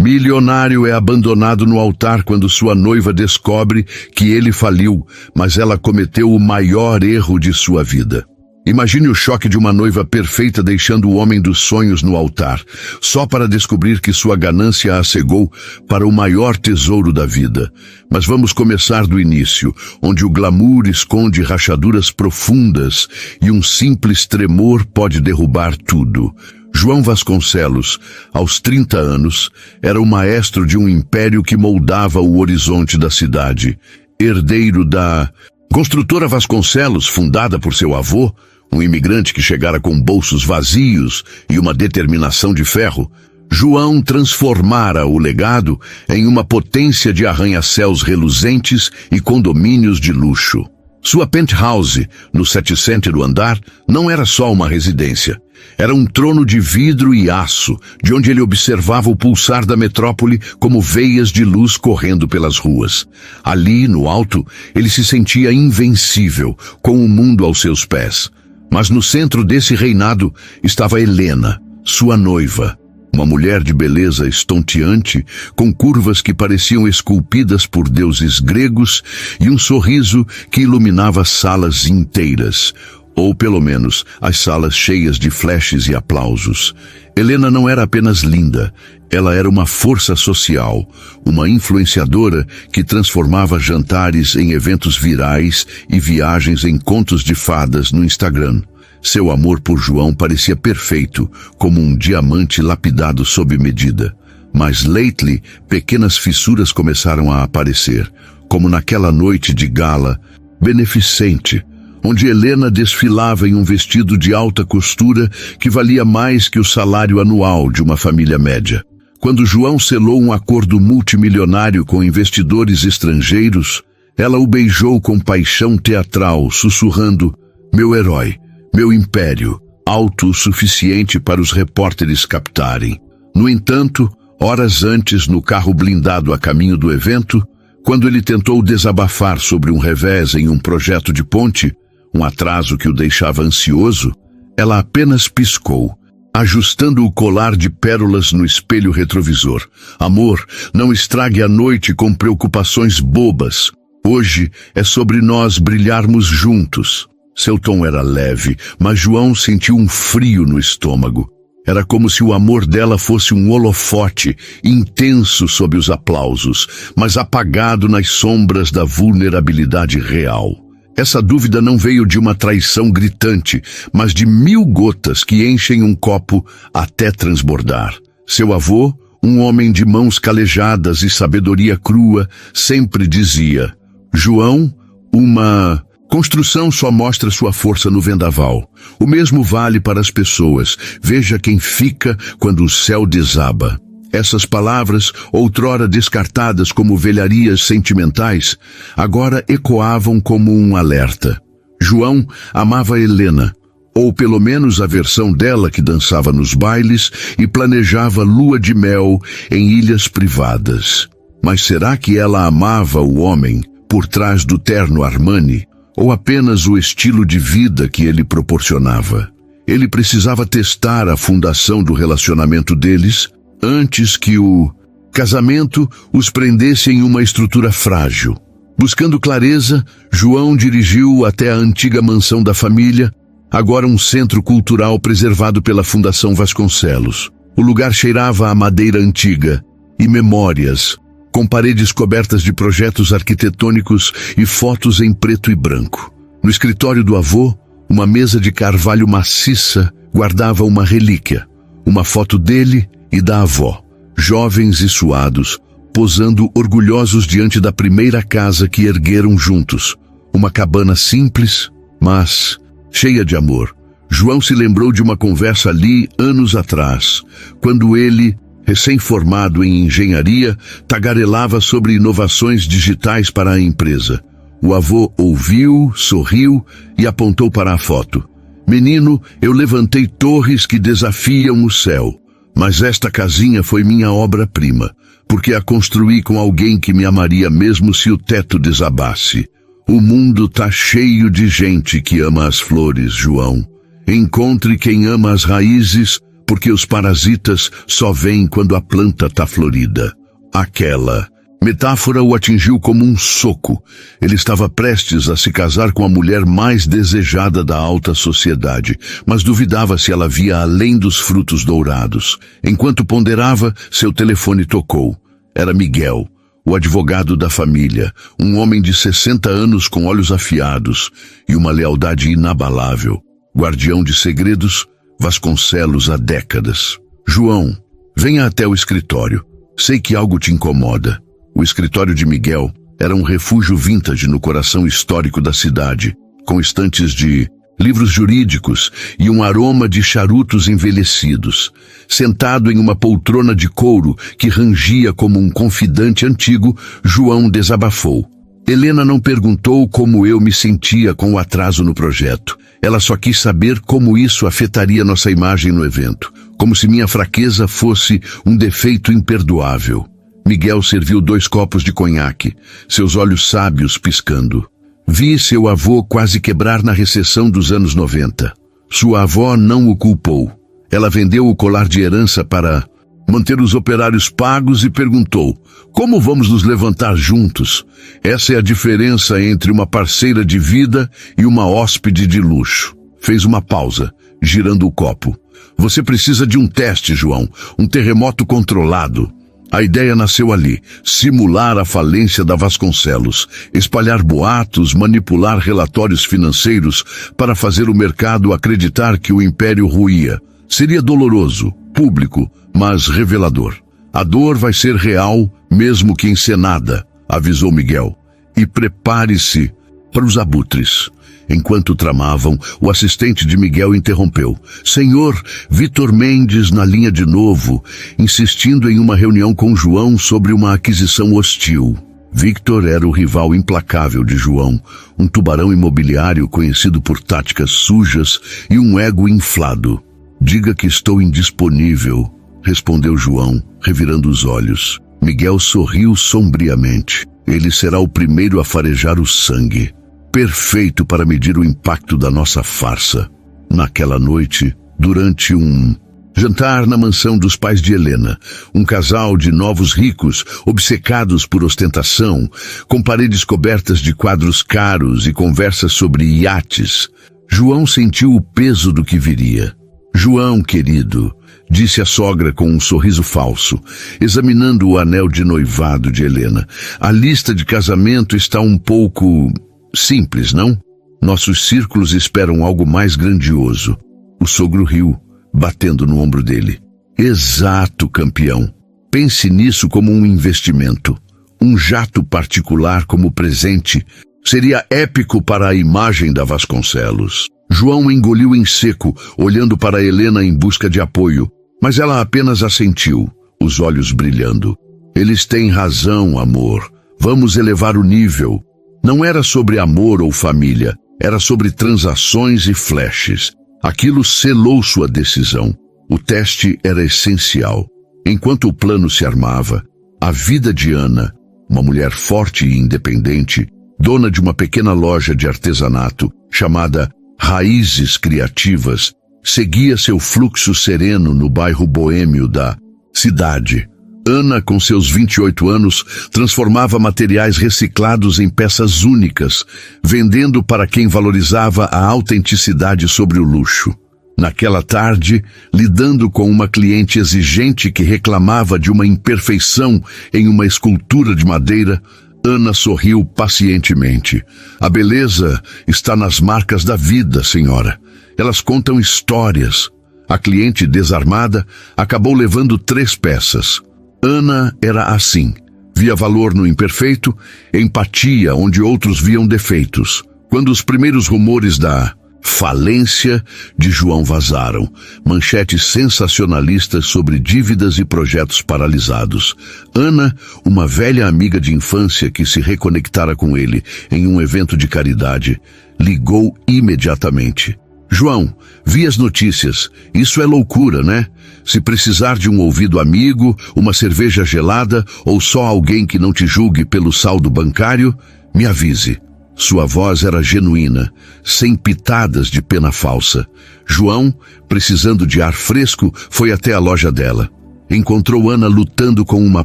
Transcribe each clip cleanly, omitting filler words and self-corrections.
Milionário é abandonado no altar quando sua noiva descobre que ele faliu, mas ela cometeu o maior erro de sua vida. Imagine o choque de uma noiva perfeita deixando o homem dos sonhos no altar, só para descobrir que sua ganância a cegou para o maior tesouro da vida. Mas vamos começar do início, onde o glamour esconde rachaduras profundas e um simples tremor pode derrubar tudo. João Vasconcelos, aos 30 anos, era o maestro de um império que moldava o horizonte da cidade. Herdeiro da construtora Vasconcelos, fundada por seu avô, um imigrante que chegara com bolsos vazios e uma determinação de ferro, João transformara o legado em uma potência de arranha-céus reluzentes e condomínios de luxo. Sua penthouse, no 700º andar, não era só uma residência. Era um trono de vidro e aço, de onde ele observava o pulsar da metrópole como veias de luz correndo pelas ruas. Ali, no alto, ele se sentia invencível, com o mundo aos seus pés. Mas no centro desse reinado estava Helena, sua noiva. Uma mulher de beleza estonteante, com curvas que pareciam esculpidas por deuses gregos e um sorriso que iluminava salas inteiras, ou pelo menos as salas cheias de flashes e aplausos. Helena não era apenas linda, ela era uma força social, uma influenciadora que transformava jantares em eventos virais e viagens em contos de fadas no Instagram. Seu amor por João parecia perfeito, como um diamante lapidado sob medida. Mas lately, pequenas fissuras começaram a aparecer, como naquela noite de gala beneficente, onde Helena desfilava em um vestido de alta costura que valia mais que o salário anual de uma família média. Quando João selou um acordo multimilionário com investidores estrangeiros, ela o beijou com paixão teatral, sussurrando: "Meu herói, meu império", alto o suficiente para os repórteres captarem. No entanto, horas antes, no carro blindado a caminho do evento, quando ele tentou desabafar sobre um revés em um projeto de ponte, um atraso que o deixava ansioso, ela apenas piscou, ajustando o colar de pérolas no espelho retrovisor. "Amor, não estrague a noite com preocupações bobas. Hoje é sobre nós brilharmos juntos." Seu tom era leve, mas João sentiu um frio no estômago. Era como se o amor dela fosse um holofote, intenso sob os aplausos, mas apagado nas sombras da vulnerabilidade real. Essa dúvida não veio de uma traição gritante, mas de 1000 gotas que enchem um copo até transbordar. Seu avô, um homem de mãos calejadas e sabedoria crua, sempre dizia: "João, uma construção só mostra sua força no vendaval. O mesmo vale para as pessoas. Veja quem fica quando o céu desaba." Essas palavras, outrora descartadas como velharias sentimentais, agora ecoavam como um alerta. João amava Helena, ou pelo menos a versão dela que dançava nos bailes e planejava lua de mel em ilhas privadas. Mas será que ela amava o homem por trás do terno Armani, ou apenas o estilo de vida que ele proporcionava? Ele precisava testar a fundação do relacionamento deles antes que o casamento os prendesse em uma estrutura frágil. Buscando clareza, João dirigiu até a antiga mansão da família, agora um centro cultural preservado pela Fundação Vasconcelos. O lugar cheirava a madeira antiga e memórias, com paredes cobertas de projetos arquitetônicos e fotos em preto e branco. No escritório do avô, uma mesa de carvalho maciça guardava uma relíquia, uma foto dele e da avó, jovens e suados, posando orgulhosos diante da primeira casa que ergueram juntos. Uma cabana simples, mas cheia de amor. João se lembrou de uma conversa ali anos atrás, quando ele, recém-formado em engenharia, tagarelava sobre inovações digitais para a empresa. O avô ouviu, sorriu e apontou para a foto. "Menino, eu levantei torres que desafiam o céu. Mas esta casinha foi minha obra-prima, porque a construí com alguém que me amaria mesmo se o teto desabasse. O mundo tá cheio de gente que ama as flores, João. Encontre quem ama as raízes, porque os parasitas só vêm quando a planta tá florida. Aquela metáfora o atingiu como um soco. Ele estava prestes a se casar com a mulher mais desejada da alta sociedade, mas duvidava se ela via além dos frutos dourados. Enquanto ponderava, seu telefone tocou. Era Miguel, o advogado da família, um homem de 60 anos com olhos afiados e uma lealdade inabalável. Guardião de segredos, Vasconcelos há décadas. João, venha até o escritório. Sei que algo te incomoda. O escritório de Miguel era um refúgio vintage no coração histórico da cidade, com estantes de livros jurídicos e um aroma de charutos envelhecidos. Sentado em uma poltrona de couro que rangia como um confidente antigo, João desabafou. Helena não perguntou como eu me sentia com o atraso no projeto. Ela só quis saber como isso afetaria nossa imagem no evento, como se minha fraqueza fosse um defeito imperdoável. Miguel serviu 2 copos de conhaque, seus olhos sábios piscando. Vi seu avô quase quebrar na recessão dos anos 90. Sua avó não o culpou. Ela vendeu o colar de herança para manter os operários pagos e perguntou: como vamos nos levantar juntos? Essa é a diferença entre uma parceira de vida e uma hóspede de luxo. Fez uma pausa, girando o copo. Você precisa de um teste, João, um terremoto controlado. A ideia nasceu ali, simular a falência da Vasconcelos, espalhar boatos, manipular relatórios financeiros para fazer o mercado acreditar que o império ruía. Seria doloroso, público, mas revelador. A dor vai ser real, mesmo que encenada, avisou Miguel. E prepare-se para os abutres. Enquanto tramavam, o assistente de Miguel interrompeu. Senhor, Vitor Mendes na linha de novo, insistindo em uma reunião com João sobre uma aquisição hostil. Victor era o rival implacável de João, um tubarão imobiliário conhecido por táticas sujas e um ego inflado. Diga que estou indisponível, respondeu João, revirando os olhos. Miguel sorriu sombriamente. Ele será o primeiro a farejar o sangue. Perfeito para medir o impacto da nossa farsa. Naquela noite, durante um jantar na mansão dos pais de Helena, um casal de novos ricos, obcecados por ostentação, com paredes cobertas de quadros caros e conversas sobre iates, João sentiu o peso do que viria. João, querido, disse a sogra com um sorriso falso, examinando o anel de noivado de Helena. A lista de casamento está um pouco simples, não? Nossos círculos esperam algo mais grandioso. O sogro riu, batendo no ombro dele. Exato, campeão. Pense nisso como um investimento. Um jato particular como presente seria épico para a imagem da Vasconcelos. João engoliu em seco, olhando para Helena em busca de apoio, mas ela apenas assentiu, os olhos brilhando. Eles têm razão, amor. Vamos elevar o nível. Não era sobre amor ou família, era sobre transações e flashes. Aquilo selou sua decisão. O teste era essencial. Enquanto o plano se armava, a vida de Ana, uma mulher forte e independente, dona de uma pequena loja de artesanato chamada Raízes Criativas, seguia seu fluxo sereno no bairro boêmio da cidade. Ana, com seus 28 anos, transformava materiais reciclados em peças únicas, vendendo para quem valorizava a autenticidade sobre o luxo. Naquela tarde, lidando com uma cliente exigente que reclamava de uma imperfeição em uma escultura de madeira, Ana sorriu pacientemente. A beleza está nas marcas da vida, senhora. Elas contam histórias. A cliente, desarmada, acabou levando 3 peças. Ana era assim. Via valor no imperfeito, empatia onde outros viam defeitos. Quando os primeiros rumores da falência de João vazaram, manchetes sensacionalistas sobre dívidas e projetos paralisados. Ana, uma velha amiga de infância que se reconectara com ele em um evento de caridade, ligou imediatamente. João, vi as notícias. Isso é loucura, né? Se precisar de um ouvido amigo, uma cerveja gelada ou só alguém que não te julgue pelo saldo bancário, me avise. Sua voz era genuína, sem pitadas de pena falsa. João, precisando de ar fresco, foi até a loja dela. Encontrou Ana lutando com uma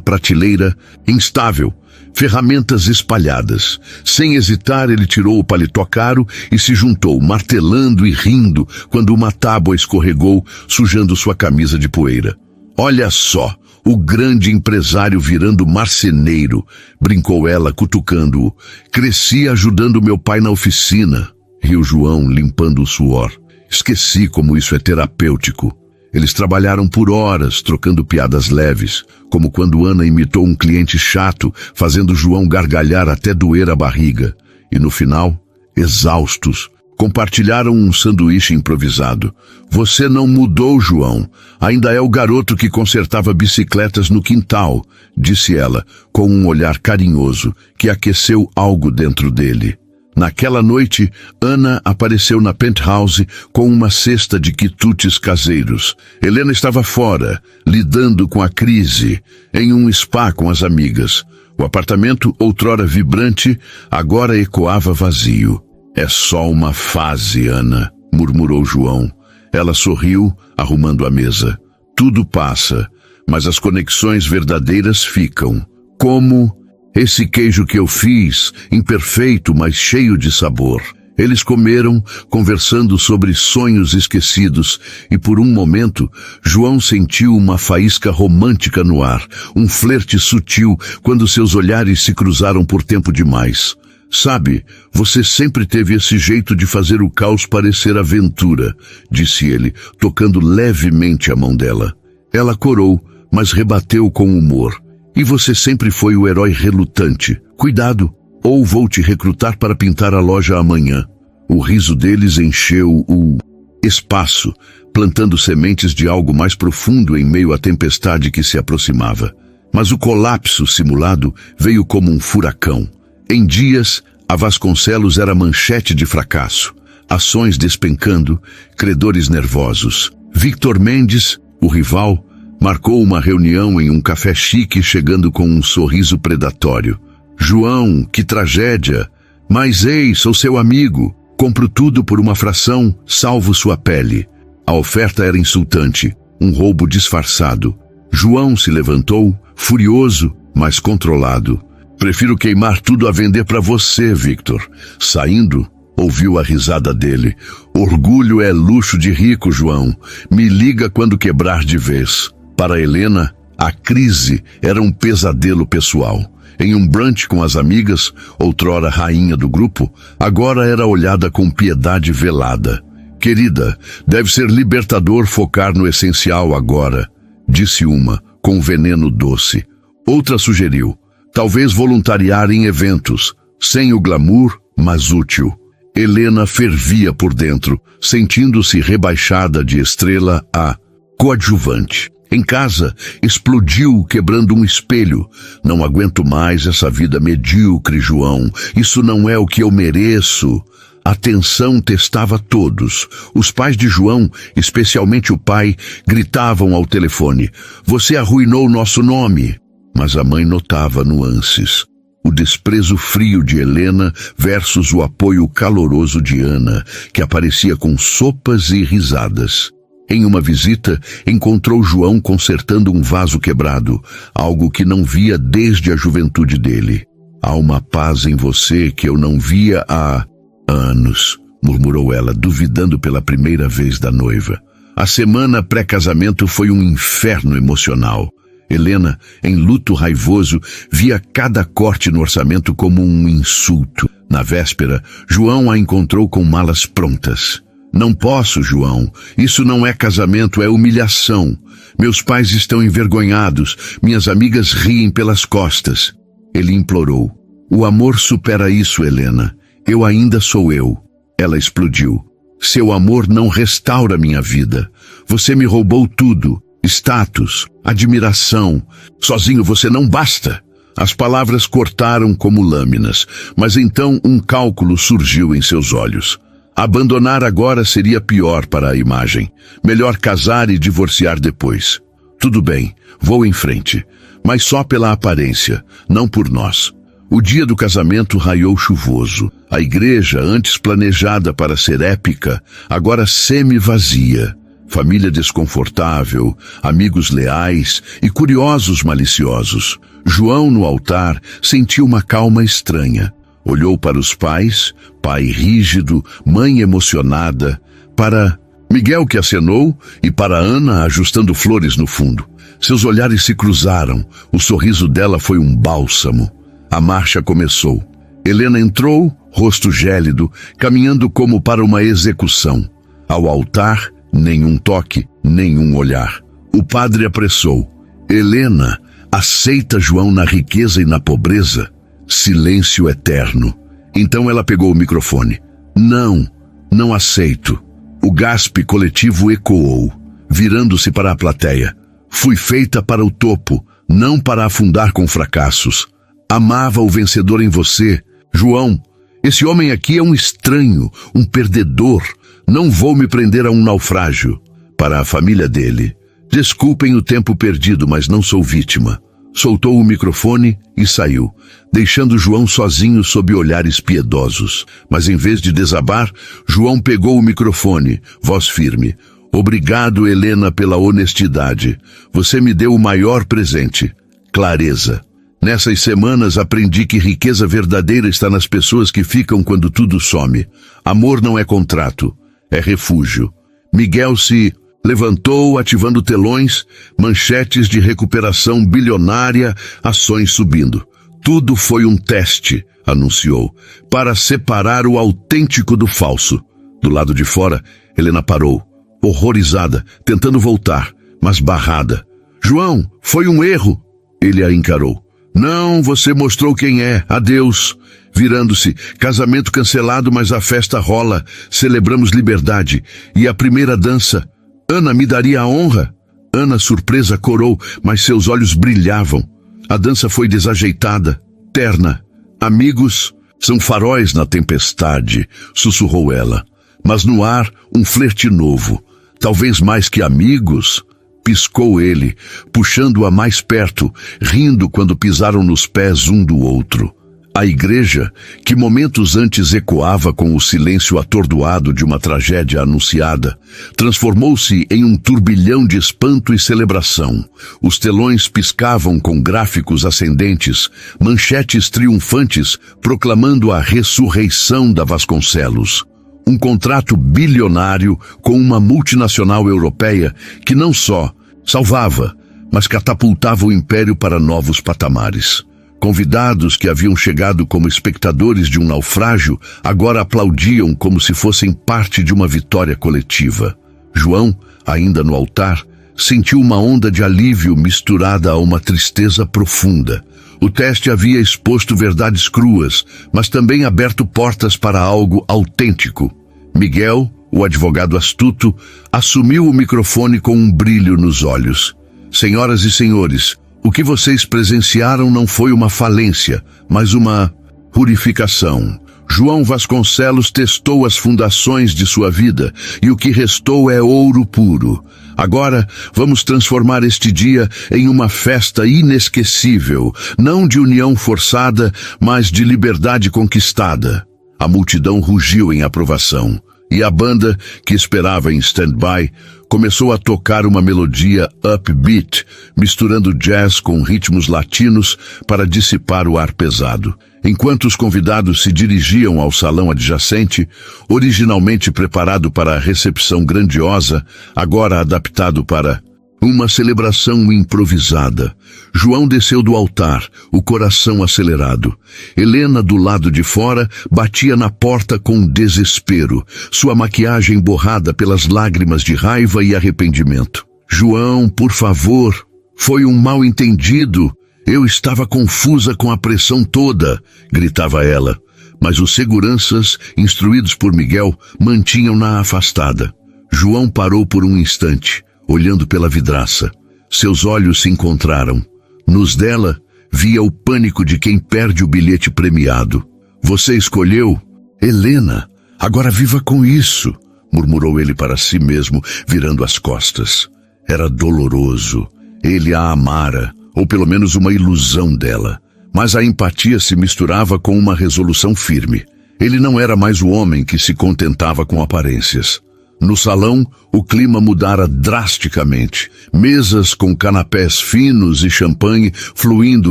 prateleira instável, ferramentas espalhadas. Sem hesitar, ele tirou o paletó caro e se juntou, martelando e rindo, quando uma tábua escorregou, sujando sua camisa de poeira. Olha só, o grande empresário virando marceneiro, brincou ela, cutucando-o. Cresci ajudando meu pai na oficina, riu João, limpando o suor. Esqueci como isso é terapêutico. Eles trabalharam por horas, trocando piadas leves, como quando Ana imitou um cliente chato, fazendo João gargalhar até doer a barriga. E no final, exaustos, compartilharam um sanduíche improvisado. Você não mudou, João. Ainda é o garoto que consertava bicicletas no quintal, disse ela, com um olhar carinhoso, que aqueceu algo dentro dele. Naquela noite, Ana apareceu na penthouse com uma cesta de quitutes caseiros. Helena estava fora, lidando com a crise, em um spa com as amigas. O apartamento, outrora vibrante, agora ecoava vazio. É só uma fase, Ana, murmurou João. Ela sorriu, arrumando a mesa. Tudo passa, mas as conexões verdadeiras ficam. Como esse queijo que eu fiz, imperfeito, mas cheio de sabor. Eles comeram, conversando sobre sonhos esquecidos, e por um momento, João sentiu uma faísca romântica no ar, um flerte sutil, quando seus olhares se cruzaram por tempo demais. Sabe, você sempre teve esse jeito de fazer o caos parecer aventura, disse ele, tocando levemente a mão dela. Ela corou, mas rebateu com humor. E você sempre foi o herói relutante. Cuidado, ou vou te recrutar para pintar a loja amanhã. O riso deles encheu o espaço, plantando sementes de algo mais profundo em meio à tempestade que se aproximava. Mas o colapso simulado veio como um furacão. Em dias, a Vasconcelos era manchete de fracasso. Ações despencando, credores nervosos. Victor Mendes, o rival, marcou uma reunião em um café chique, chegando com um sorriso predatório. João, que tragédia! Mas ei, sou seu amigo. Compro tudo por uma fração, salvo sua pele. A oferta era insultante, um roubo disfarçado. João se levantou, furioso, mas controlado. Prefiro queimar tudo a vender para você, Victor. Saindo, ouviu a risada dele. Orgulho é luxo de rico, João. Me liga quando quebrar de vez. Para Helena, a crise era um pesadelo pessoal. Em um brunch com as amigas, outrora rainha do grupo, agora era olhada com piedade velada. Querida, deve ser libertador focar no essencial agora, disse uma, com veneno doce. Outra sugeriu, talvez voluntariar em eventos, sem o glamour, mas útil. Helena fervia por dentro, sentindo-se rebaixada de estrela a coadjuvante. Em casa, explodiu quebrando um espelho. Não aguento mais essa vida medíocre, João. Isso não é o que eu mereço. A tensão testava todos. Os pais de João, especialmente o pai, gritavam ao telefone. Você arruinou nosso nome. Mas a mãe notava nuances. O desprezo frio de Helena versus o apoio caloroso de Ana, que aparecia com sopas e risadas. Em uma visita, encontrou João consertando um vaso quebrado, algo que não via desde a juventude dele. Há uma paz em você que eu não via há anos, murmurou ela, duvidando pela primeira vez da noiva. A semana pré-casamento foi um inferno emocional. Helena, em luto raivoso, via cada corte no orçamento como um insulto. Na véspera, João a encontrou com malas prontas. Não posso, João. Isso não é casamento, é humilhação. Meus pais estão envergonhados. Minhas amigas riem pelas costas. Ele implorou. O amor supera isso, Helena. Eu ainda sou eu. Ela explodiu. Seu amor não restaura minha vida. Você me roubou tudo. Status, admiração. Sozinho você não basta. As palavras cortaram como lâminas, mas então um cálculo surgiu em seus olhos. Abandonar agora seria pior para a imagem. Melhor casar e divorciar depois. Tudo bem, vou em frente. Mas só pela aparência, não por nós. O dia do casamento raiou chuvoso. A igreja, antes planejada para ser épica, agora semi-vazia. Família desconfortável, amigos leais e curiosos maliciosos. João, no altar, sentiu uma calma estranha. Olhou para os pais, pai rígido, mãe emocionada, para Miguel, que acenou, e para Ana, ajustando flores no fundo. Seus olhares se cruzaram. O sorriso dela foi um bálsamo. A marcha começou. Helena entrou, rosto gélido, caminhando como para uma execução. Ao altar, nenhum toque, nenhum olhar. O padre apressou. Helena, aceita João na riqueza e na pobreza? Silêncio eterno. Então ela pegou o microfone. Não aceito. O gaspe coletivo ecoou, virando-se para a plateia. Fui feita para o topo, não para afundar com fracassos. Amava o vencedor em você. João, esse homem aqui é um estranho, um perdedor. Não vou me prender a um naufrágio. Para a família dele. Desculpem o tempo perdido, mas não sou vítima. Soltou o microfone e saiu, deixando João sozinho sob olhares piedosos. Mas em vez de desabar, João pegou o microfone, voz firme. Obrigado, Helena, pela honestidade. Você me deu o maior presente, clareza. Nessas semanas aprendi que riqueza verdadeira está nas pessoas que ficam quando tudo some. Amor não é contrato, é refúgio. Miguel se levantou, ativando telões, manchetes de recuperação bilionária, ações subindo. Tudo foi um teste, anunciou, para separar o autêntico do falso. Do lado de fora, Helena parou, horrorizada, tentando voltar, mas barrada. João, foi um erro. Ele a encarou. Não, você mostrou quem é. Adeus. Virando-se, casamento cancelado, mas a festa rola. Celebramos liberdade. E a primeira dança. Ana me daria a honra? Ana, surpresa, corou, mas seus olhos brilhavam. A dança foi desajeitada, terna. Amigos são faróis na tempestade, sussurrou ela. Mas no ar, um flerte novo. Talvez mais que amigos, piscou ele, puxando-a mais perto, rindo quando pisaram nos pés um do outro. A igreja, que momentos antes ecoava com o silêncio atordoado de uma tragédia anunciada, transformou-se em um turbilhão de espanto e celebração. Os telões piscavam com gráficos ascendentes, manchetes triunfantes proclamando a ressurreição da Vasconcelos. Um contrato bilionário com uma multinacional europeia que não só salvava, mas catapultava o império para novos patamares. Convidados que haviam chegado como espectadores de um naufrágio, agora aplaudiam como se fossem parte de uma vitória coletiva. João, ainda no altar, sentiu uma onda de alívio misturada a uma tristeza profunda. O teste havia exposto verdades cruas, mas também aberto portas para algo autêntico. Miguel, o advogado astuto, assumiu o microfone com um brilho nos olhos. Senhoras e senhores, o que vocês presenciaram não foi uma falência, mas uma purificação. João Vasconcelos testou as fundações de sua vida e o que restou é ouro puro. Agora vamos transformar este dia em uma festa inesquecível, não de união forçada, mas de liberdade conquistada. A multidão rugiu em aprovação. E a banda, que esperava em stand-by, começou a tocar uma melodia upbeat, misturando jazz com ritmos latinos para dissipar o ar pesado. Enquanto os convidados se dirigiam ao salão adjacente, originalmente preparado para a recepção grandiosa, agora adaptado para uma celebração improvisada. João desceu do altar, o coração acelerado. Helena, do lado de fora, batia na porta com desespero, sua maquiagem borrada pelas lágrimas de raiva e arrependimento. João, por favor, foi um mal-entendido. Eu estava confusa com a pressão toda, gritava ela. Mas os seguranças, instruídos por Miguel, mantinham-na afastada. João parou por um instante, olhando pela vidraça. Seus olhos se encontraram. Nos dela, via o pânico de quem perde o bilhete premiado. Você escolheu? Helena, agora viva com isso, murmurou ele para si mesmo, virando as costas. Era doloroso. Ele a amara, ou pelo menos uma ilusão dela. mas a empatia se misturava com uma resolução firme. Ele não era mais o homem que se contentava com aparências. No salão, o clima mudara drasticamente. Mesas com canapés finos e champanhe fluindo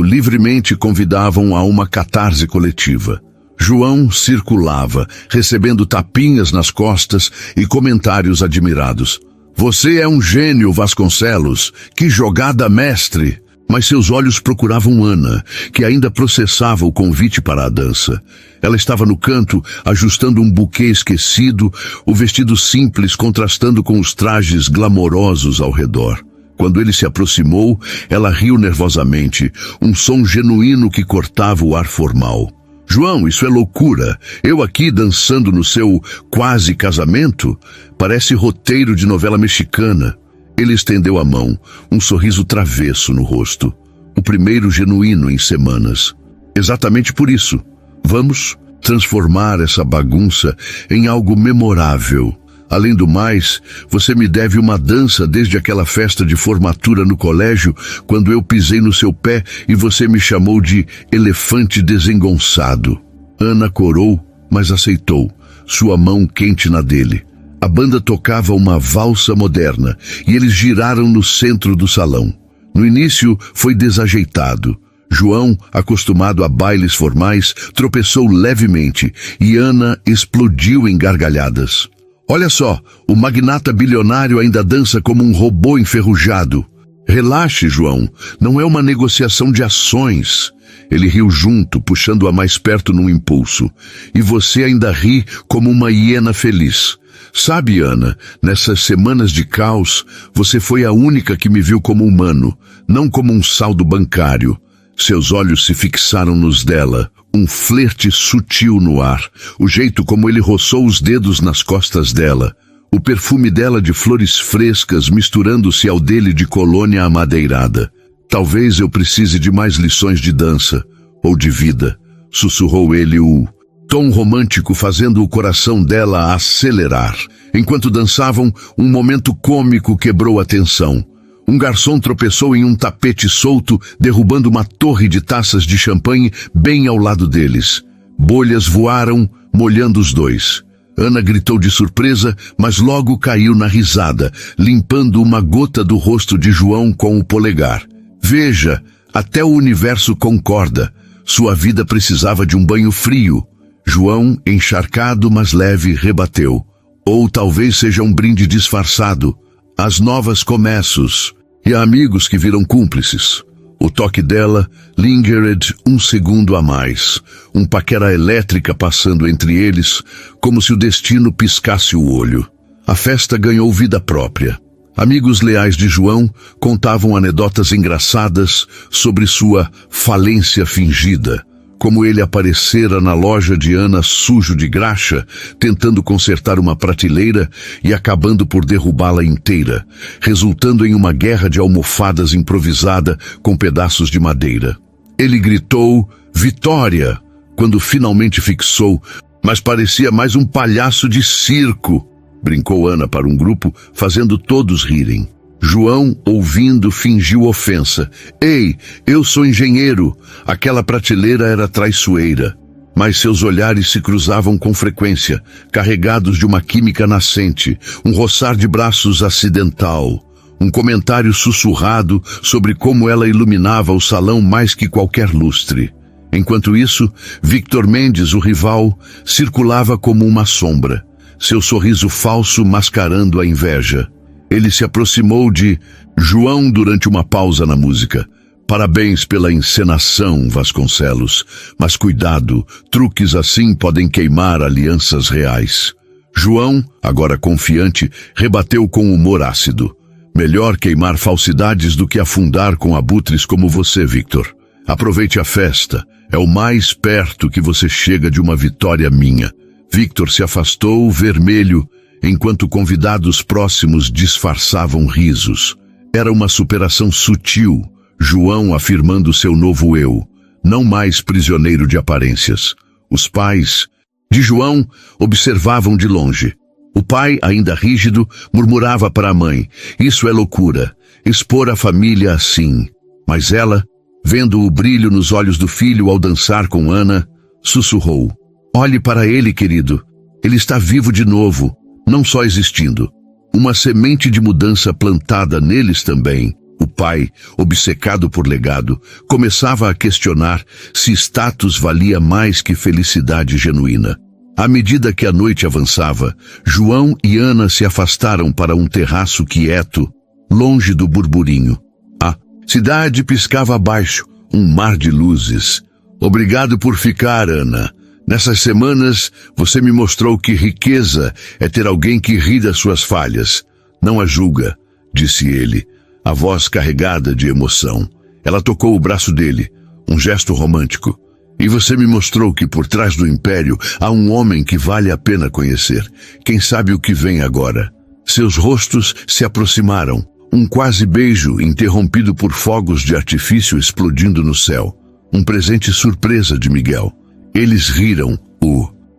livremente convidavam a uma catarse coletiva. João circulava, recebendo tapinhas nas costas e comentários admirados. "Você é um gênio, Vasconcelos! Que jogada mestre!" Mas seus olhos procuravam Ana, que ainda processava o convite para a dança. Ela estava no canto, ajustando um buquê esquecido, o vestido simples contrastando com os trajes glamourosos ao redor. Quando ele se aproximou, ela riu nervosamente, um som genuíno que cortava o ar formal. "João, isso é loucura. Eu aqui dançando no seu quase casamento? Parece roteiro de novela mexicana." Ele estendeu a mão, um sorriso travesso no rosto. O primeiro genuíno em semanas. "Exatamente por isso. Vamos transformar essa bagunça em algo memorável. Além do mais, você me deve uma dança desde aquela festa de formatura no colégio, quando eu pisei no seu pé e você me chamou de elefante desengonçado." Ana corou, mas aceitou, sua mão quente na dele. A banda tocava uma valsa moderna e eles giraram no centro do salão. No início foi desajeitado. João, acostumado a bailes formais, tropeçou levemente e Ana explodiu em gargalhadas. "Olha só, o magnata bilionário ainda dança como um robô enferrujado." "Relaxe, João, não é uma negociação de ações." Ele riu junto, puxando-a mais perto num impulso. "E você ainda ri como uma hiena feliz. Sabe, Ana, nessas semanas de caos, você foi a única que me viu como humano, não como um saldo bancário." Seus olhos se fixaram nos dela, um flerte sutil no ar, o jeito como ele roçou os dedos nas costas dela, o perfume dela de flores frescas misturando-se ao dele de colônia amadeirada. "Talvez eu precise de mais lições de dança, ou de vida", sussurrou ele, o tom romântico fazendo o coração dela acelerar. Enquanto dançavam, um momento cômico quebrou a tensão. Um garçom tropeçou em um tapete solto, derrubando uma torre de taças de champanhe bem ao lado deles. Bolhas voaram, molhando os dois. Ana gritou de surpresa, mas logo caiu na risada, limpando uma gota do rosto de João com o polegar. "Veja, até o universo concorda. Sua vida precisava de um banho frio." João, encharcado mas leve, rebateu. "Ou talvez seja um brinde disfarçado. As novas começos. E há amigos que viram cúmplices." O toque dela lingered um segundo a mais. Um paquera elétrica passando entre eles, como se o destino piscasse o olho. A festa ganhou vida própria. Amigos leais de João contavam anedotas engraçadas sobre sua falência fingida, como ele aparecera na loja de Ana sujo de graxa, tentando consertar uma prateleira e acabando por derrubá-la inteira, resultando em uma guerra de almofadas improvisada com pedaços de madeira. Ele gritou "Vitória!" quando finalmente fixou, mas parecia mais um palhaço de circo, brincou Ana para um grupo, fazendo todos rirem. João, ouvindo, fingiu ofensa. "Ei, eu sou engenheiro." Aquela prateleira era traiçoeira. Mas seus olhares se cruzavam com frequência, carregados de uma química nascente, um roçar de braços acidental, um comentário sussurrado sobre como ela iluminava o salão mais que qualquer lustre. Enquanto isso, Victor Mendes, o rival, circulava como uma sombra, seu sorriso falso mascarando a inveja. Ele se aproximou de João durante uma pausa na música. "Parabéns pela encenação, Vasconcelos. Mas cuidado, truques assim podem queimar alianças reais." João, agora confiante, rebateu com humor ácido. "Melhor queimar falsidades do que afundar com abutres como você, Victor. Aproveite a festa. É o mais perto que você chega de uma vitória minha." Victor se afastou, vermelho, enquanto convidados próximos disfarçavam risos. Era uma superação sutil, João afirmando seu novo eu, não mais prisioneiro de aparências. Os pais de João observavam de longe. O pai, ainda rígido, murmurava para a mãe: "Isso é loucura, expor a família assim." Mas ela, Vendo o brilho nos olhos do filho ao dançar com Ana, sussurrou: "Olhe para ele, querido. Ele está vivo de novo, não só existindo. Uma semente de mudança plantada neles também." O pai, obcecado por legado, começava a questionar se status valia mais que felicidade genuína. À medida que a noite avançava, João e Ana se afastaram para um terraço quieto, longe do burburinho. A cidade piscava abaixo, um mar de luzes. "Obrigado por ficar, Ana. Nessas semanas, você me mostrou que riqueza é ter alguém que ri das suas falhas. Não a julga", disse ele, a voz carregada de emoção. Ela tocou o braço dele, um gesto romântico. "E você me mostrou que por trás do império há um homem que vale a pena conhecer. Quem sabe o que vem agora?" Seus rostos se aproximaram, um quase beijo interrompido por fogos de artifício explodindo no céu. Um presente surpresa de Miguel. Eles riram,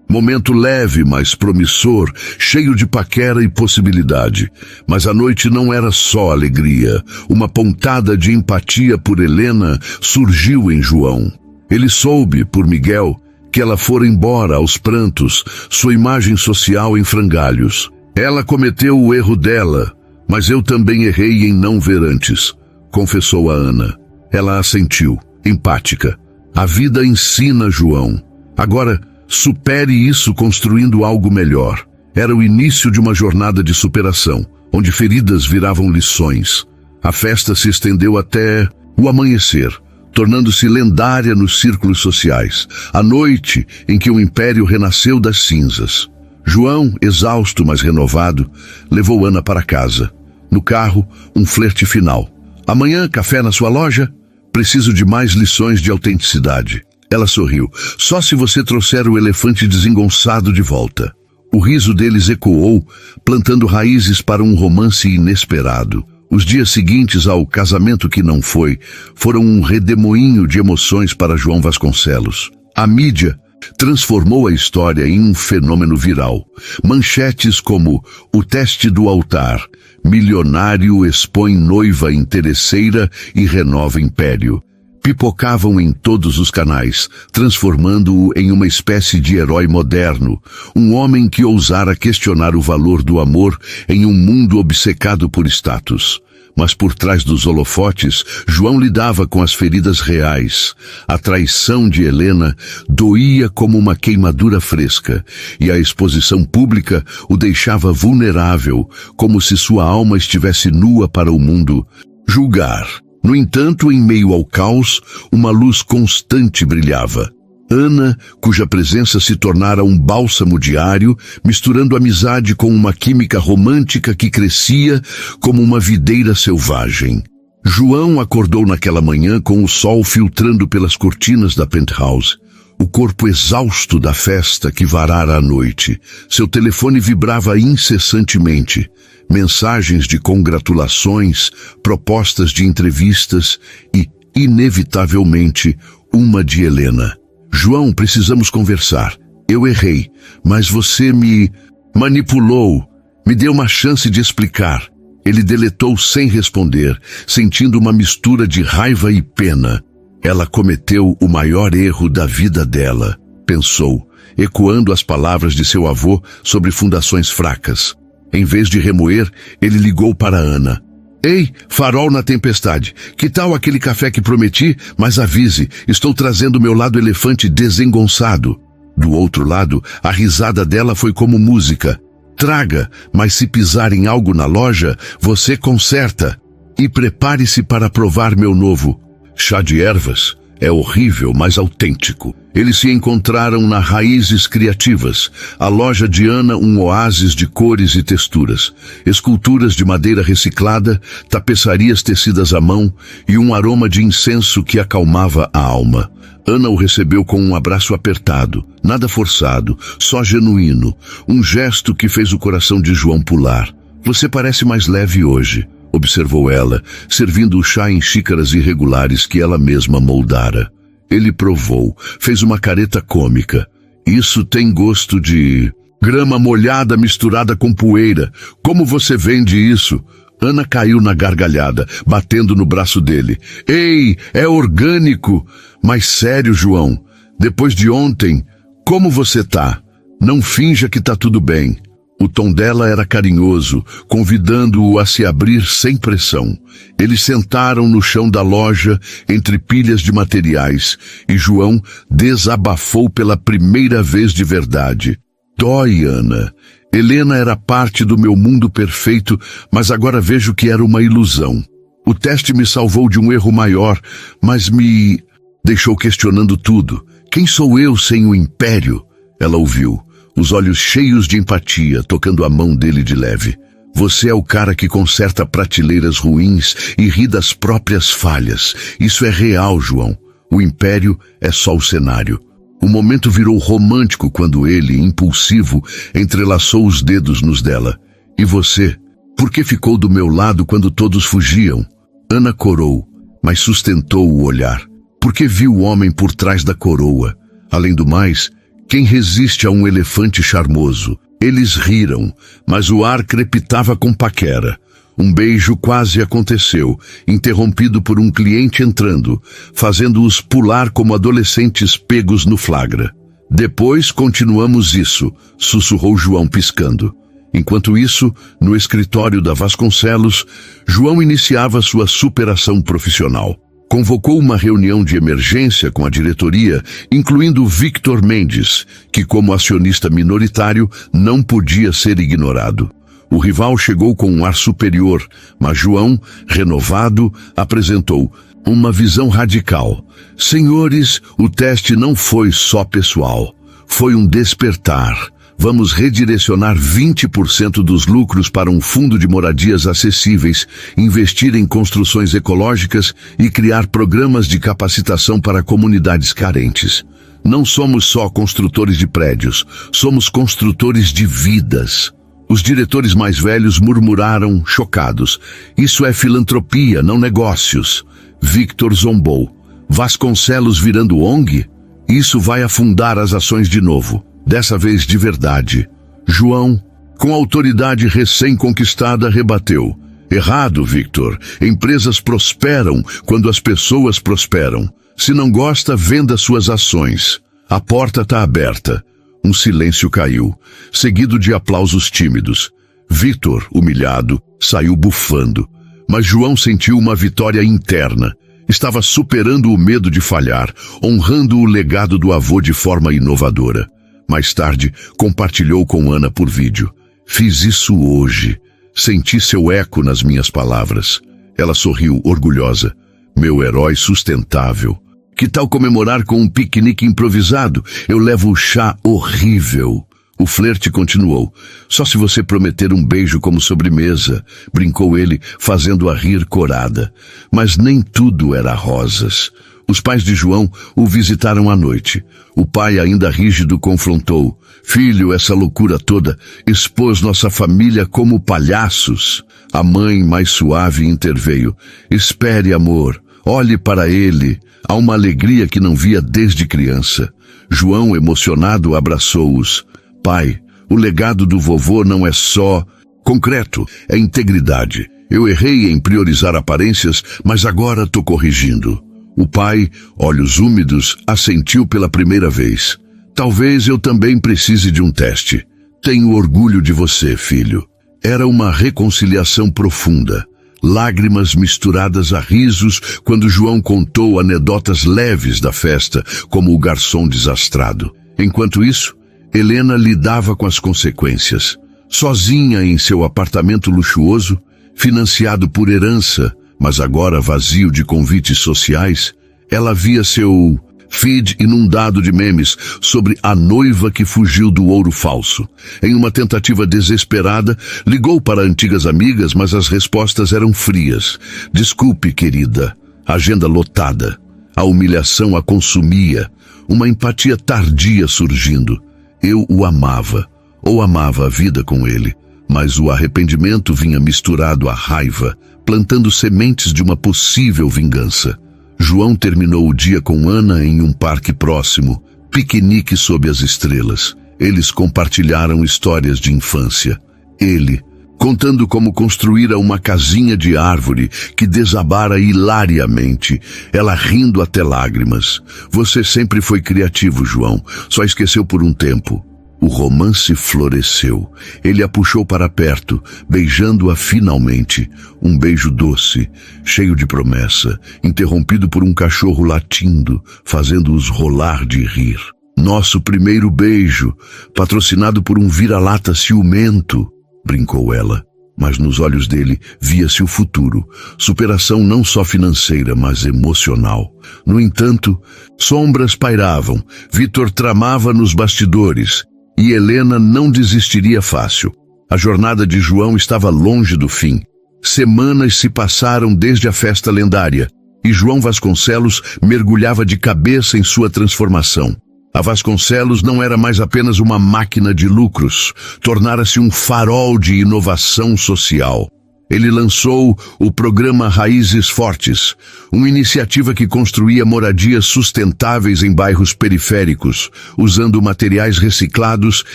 momento leve, mas promissor, cheio de paquera e possibilidade. Mas a noite não era só alegria. Uma pontada de empatia por Helena surgiu em João. Ele soube, por Miguel, que ela fora embora aos prantos, sua imagem social em frangalhos. "Ela cometeu o erro dela, mas eu também errei em não ver antes", confessou a Ana. Ela assentiu, empática. "A vida ensina, João. Agora, supere isso construindo algo melhor." Era o início de uma jornada de superação, onde feridas viravam lições. A festa se estendeu até o amanhecer, tornando-se lendária nos círculos sociais. A noite em que o império renasceu das cinzas. João, exausto mas renovado, levou Ana para casa. No carro, um flerte final. "Amanhã, café na sua loja? Preciso de mais lições de autenticidade." Ela sorriu. "Só se você trouxer o elefante desengonçado de volta." O riso deles ecoou, plantando raízes para um romance inesperado. Os dias seguintes ao casamento que não foi, foram um redemoinho de emoções para João Vasconcelos. A mídia transformou a história em um fenômeno viral. Manchetes como "O teste do altar", "Milionário expõe noiva interesseira e renova império", pipocavam em todos os canais, transformando-o em uma espécie de herói moderno, um homem que ousara questionar o valor do amor em um mundo obcecado por status. Mas por trás dos holofotes, João lidava com as feridas reais. A traição de Helena doía como uma queimadura fresca, e a exposição pública o deixava vulnerável, como se sua alma estivesse nua para o mundo julgar. No entanto, em meio ao caos, uma luz constante brilhava. Ana, cuja presença se tornara um bálsamo diário, misturando amizade com uma química romântica que crescia como uma videira selvagem. João acordou naquela manhã com o sol filtrando pelas cortinas da penthouse. O corpo exausto da festa que varara a noite. Seu telefone vibrava incessantemente. Mensagens de congratulações, propostas de entrevistas e, inevitavelmente, uma de Helena. "João, precisamos conversar. Eu errei, mas você me manipulou. Me deu uma chance de explicar." Ele deletou sem responder, sentindo uma mistura de raiva e pena. Ela cometeu o maior erro da vida dela, pensou, ecoando as palavras de seu avô sobre fundações fracas. Em vez de remoer, ele ligou para Ana. "Ei, farol na tempestade, que tal aquele café que prometi? Mas avise, estou trazendo meu lado elefante desengonçado." Do outro lado, a risada dela foi como música. "Traga, mas se pisar em algo na loja, você conserta. E prepare-se para provar meu novo chá de ervas. É horrível, mas autêntico." Eles se encontraram na Raízes Criativas, a loja de Ana, um oásis de cores e texturas, esculturas de madeira reciclada, tapeçarias tecidas à mão e um aroma de incenso que acalmava a alma. Ana o recebeu com um abraço apertado, nada forçado, só genuíno, um gesto que fez o coração de João pular. "Você parece mais leve hoje", observou ela, servindo o chá em xícaras irregulares que ela mesma moldara. Ele provou, fez uma careta cômica. "Isso tem gosto de grama molhada misturada com poeira. Como você vende isso?" Ana caiu na gargalhada, batendo no braço dele. Ei, é orgânico! Mas sério, João, depois de ontem, como você tá? Não finja que tá tudo bem. O tom dela era carinhoso, convidando-o a se abrir sem pressão. Eles sentaram no chão da loja, entre pilhas de materiais, e João desabafou pela primeira vez de verdade. Dói, Ana. Helena era parte do meu mundo perfeito, mas agora vejo que era uma ilusão. O teste me salvou de um erro maior, mas me deixou questionando tudo. Quem sou eu sem o império? Ela ouviu, os olhos cheios de empatia, tocando a mão dele de leve. Você é o cara que conserta prateleiras ruins e ri das próprias falhas. Isso é real, João. O império é só o cenário. O momento virou romântico quando ele, impulsivo, entrelaçou os dedos nos dela. E você? Por que ficou do meu lado quando todos fugiam? Ana corou, mas sustentou o olhar. Porque viu o homem por trás da coroa. Além do mais, quem resiste a um elefante charmoso? Eles riram, mas o ar crepitava com paquera. Um beijo quase aconteceu, interrompido por um cliente entrando, fazendo-os pular como adolescentes pegos no flagra. Depois continuamos isso, sussurrou João piscando. Enquanto isso, no escritório da Vasconcelos, João iniciava sua superação profissional. Convocou uma reunião de emergência com a diretoria, incluindo Victor Mendes, que como acionista minoritário não podia ser ignorado. O rival chegou com um ar superior, mas João, renovado, apresentou uma visão radical. Senhores, o teste não foi só pessoal, foi um despertar. Vamos redirecionar 20% dos lucros para um fundo de moradias acessíveis, investir em construções ecológicas e criar programas de capacitação para comunidades carentes. Não somos só construtores de prédios, somos construtores de vidas. Os diretores mais velhos murmuraram, chocados. Isso é filantropia, não negócios. Victor zombou. Vasconcelos virando ONG? Isso vai afundar as ações de novo. Dessa vez de verdade. João, com autoridade recém-conquistada, rebateu. Errado, Victor. Empresas prosperam quando as pessoas prosperam. Se não gosta, venda suas ações. A porta está aberta. Um silêncio caiu, seguido de aplausos tímidos. Victor, humilhado, saiu bufando. Mas João sentiu uma vitória interna. Estava superando o medo de falhar, honrando o legado do avô de forma inovadora. Mais tarde, compartilhou com Ana por vídeo. Fiz isso hoje. Senti seu eco nas minhas palavras. Ela sorriu, orgulhosa. Meu herói sustentável. Que tal comemorar com um piquenique improvisado? Eu levo o chá horrível. O flerte continuou. Só se você prometer um beijo como sobremesa, brincou ele, fazendo-a rir corada. Mas nem tudo era rosas. Os pais de João o visitaram à noite. O pai, ainda rígido, confrontou. Filho, essa loucura toda expôs nossa família como palhaços. A mãe, mais suave, interveio. Espere, amor. Olhe para ele. Há uma alegria que não via desde criança. João, emocionado, abraçou-os. Pai, o legado do vovô não é só concreto, é integridade. Eu errei em priorizar aparências, mas agora estou corrigindo. O pai, olhos úmidos, assentiu pela primeira vez. Talvez eu também precise de um teste. Tenho orgulho de você, filho. Era uma reconciliação profunda. Lágrimas misturadas a risos quando João contou anedotas leves da festa, como o garçom desastrado. Enquanto isso, Helena lidava com as consequências. Sozinha em seu apartamento luxuoso, financiado por herança, mas agora vazio de convites sociais, ela via seu feed inundado de memes sobre a noiva que fugiu do ouro falso. Em uma tentativa desesperada, ligou para antigas amigas, mas as respostas eram frias. Desculpe, querida. Agenda lotada. A humilhação a consumia. Uma empatia tardia surgindo. Eu o amava, ou amava a vida com ele, mas o arrependimento vinha misturado à raiva, plantando sementes de uma possível vingança. João terminou o dia com Ana em um parque próximo, piquenique sob as estrelas. Eles compartilharam histórias de infância. Ele, contando como construíra uma casinha de árvore que desabara hilariamente, ela rindo até lágrimas. Você sempre foi criativo, João, só esqueceu por um tempo. O romance floresceu. Ele a puxou para perto, beijando-a finalmente. Um beijo doce, cheio de promessa, interrompido por um cachorro latindo, fazendo-os rolar de rir. Nosso primeiro beijo, patrocinado por um vira-lata ciumento, brincou ela. Mas nos olhos dele via-se o futuro, superação não só financeira, mas emocional. No entanto, sombras pairavam, Vitor tramava nos bastidores, e Helena não desistiria fácil. A jornada de João estava longe do fim. Semanas se passaram desde a festa lendária, e João Vasconcelos mergulhava de cabeça em sua transformação. A Vasconcelos não era mais apenas uma máquina de lucros, tornara-se um farol de inovação social. Ele lançou o programa Raízes Fortes, uma iniciativa que construía moradias sustentáveis em bairros periféricos, usando materiais reciclados